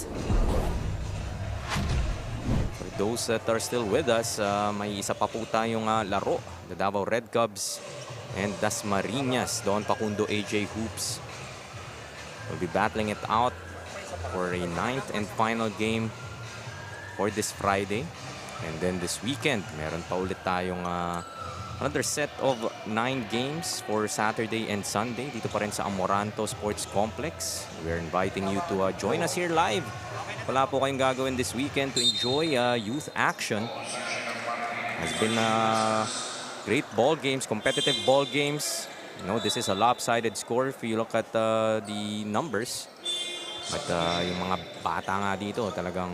S2: For those that are still with us, may isa pa po tayong laro. The Davao Red Cubs and Dasmariñas, Don Facundo AJ Hoops will be battling it out for a 9th and final game for this Friday. And then this weekend, meron pa ulit tayong another set of 9 games for Saturday and Sunday dito pa rin sa Amoranto Sports Complex. We're inviting you to join us here live. Wala po kayong gagawin this weekend to enjoy youth action. Has been great ball games, competitive ball games. You know, this is a lopsided score if you look at the numbers. But yung mga bata nga dito talagang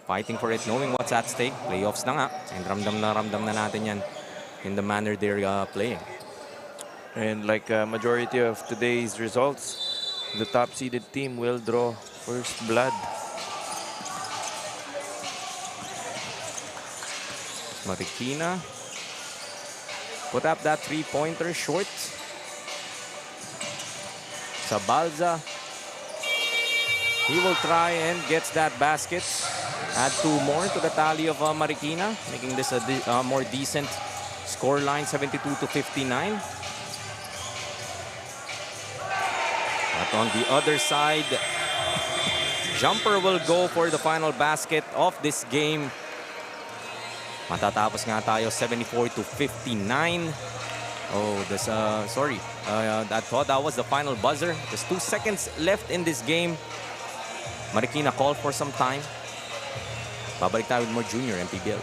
S2: fighting for it, knowing what's at stake. Playoffs na nga. And ramdam na natin yan in the manner they're playing.
S3: And like majority of today's results, the top-seeded team will draw first blood.
S2: Marikina put up that 3-pointer short. Sabalza, he will try and gets that basket. Add 2 more to the tally of Marikina, making this a more decent score line, 72-59. But on the other side, Jumper will go for the final basket of this game. Matatapos nga tayo 74-59. Oh, this sorry. I thought that was the final buzzer. There's 2 seconds left in this game. Marikina called for some time. Babalik tayo with more Junior MPBL.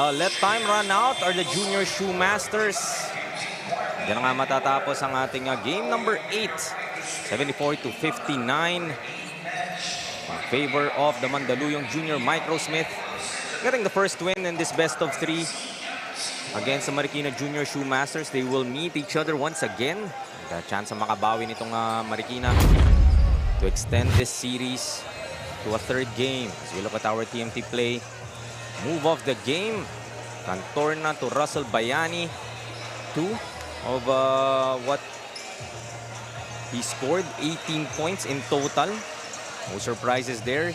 S2: Let time run out are the Junior Shoemasters. Diyan nga matatapos ang ating game number 8. 74-59 in favor of the Mandaluyong Junior Microsmith. Getting the first win in this best of 3 against the Marikina Junior Shoemasters. They will meet each other once again. The chance na makabawi nitong Marikina to extend this series to a 3rd game. As we look at our TMT play, move of the game, Cantorna to Russell Bayani. 2 of what He scored 18 points in total. No surprises there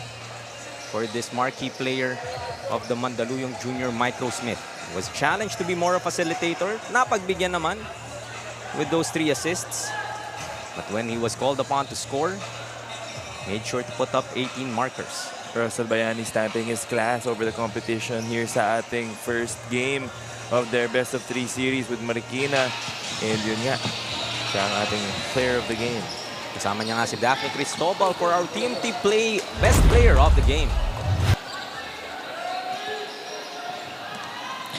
S2: for this marquee player of the Mandaluyong Junior, Micro Smith. He was challenged to be more a facilitator. Napagbigyan naman with those 3 assists. But when he was called upon to score, made sure to put up 18 markers.
S3: Russell Bayani stamping his class over the competition here sa ating first game of their best of 3 series with Marikina. And yun nga, siya ang ating player of the game.
S2: Kasama niya nga si Daphne Cristobal for our TMT Play Best Player of the Game.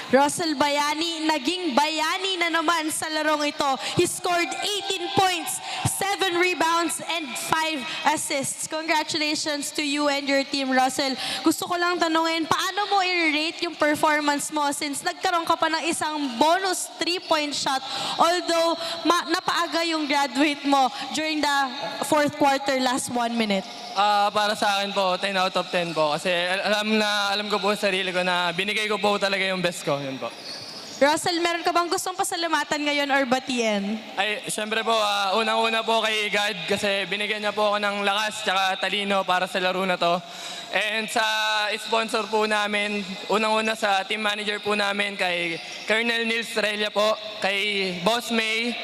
S5: Russell Bayani, naging bayani na naman sa larong ito. He scored 18 points, 7 rebounds, and 5 assists. Congratulations to you and your team, Russell. Gusto ko lang tanungin, paano mo i-rate yung performance mo since nagkaroon ka pa ng isang bonus 3-point shot, although napaaga yung graduate mo during the 4th quarter, last 1 minute?
S7: Para sa akin po, 10 out of 10 po. Kasi alam ko po sa sarili ko na binigay ko po talaga yung best ko. Yun po.
S5: Russell, meron ka bang gustong pasalamatan ngayon or batiin?
S7: Ay, syempre po, unang-una po kay God kasi binigyan niya po ako ng lakas tsaka talino para sa laro na to. And sa sponsor po namin, unang-una sa team manager po namin kay Colonel Nils Estrella po, kay Boss May,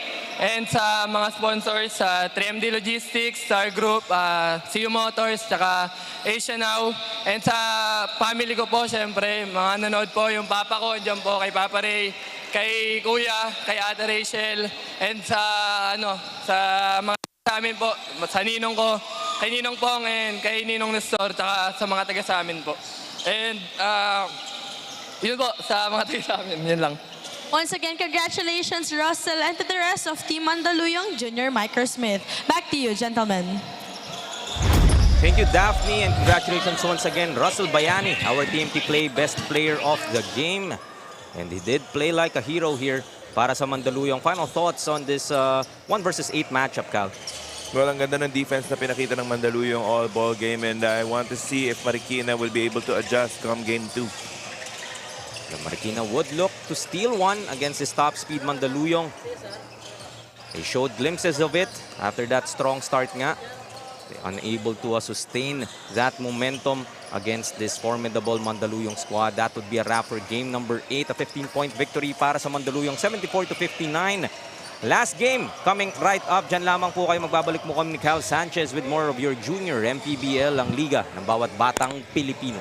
S7: and sa mga sponsors sa 3MD Logistics, Star Group, CU Motors, tsaka Asia Now. And sa family ko po, syempre, mga nanood po, yung papa ko, dyan po kay Papa Ray, kay Kuya, kay Ate Rachel, and sa, sa mga sa amin po, sa ninong ko, kay Ninong Pong, and kay Ninong Nestor, tsaka sa mga taga sa amin po. And yun po, sa mga taga sa amin, yun lang.
S5: Once again, congratulations, Russell, and to the rest of Team Mandaluyong Junior, Micro Smith. Back to you, gentlemen.
S2: Thank you, Daphne, and congratulations once again, Russell Bayani, our TMT Play Best Player of the Game. And he did play like a hero here para sa Mandaluyong. Final thoughts on this 1 versus 8 matchup, Cal?
S3: Well, ang ganda ng defense na pinakita ng Mandaluyong all ball game, and I want to see if Marikina will be able to adjust come game 2.
S2: The Marikina would look to steal one against his top speed Mandaluyong. They showed glimpses of it after that strong start nga. They unable to sustain that momentum against this formidable Mandaluyong squad. That would be a wrap for game number 8, a 15-point victory para sa Mandaluyong, 74-59. Last game coming right up. Diyan lamang po kayo, magbabalik mo kami ni Cal Sanchez with more of your Junior MPBL, ang liga ng bawat batang Pilipino.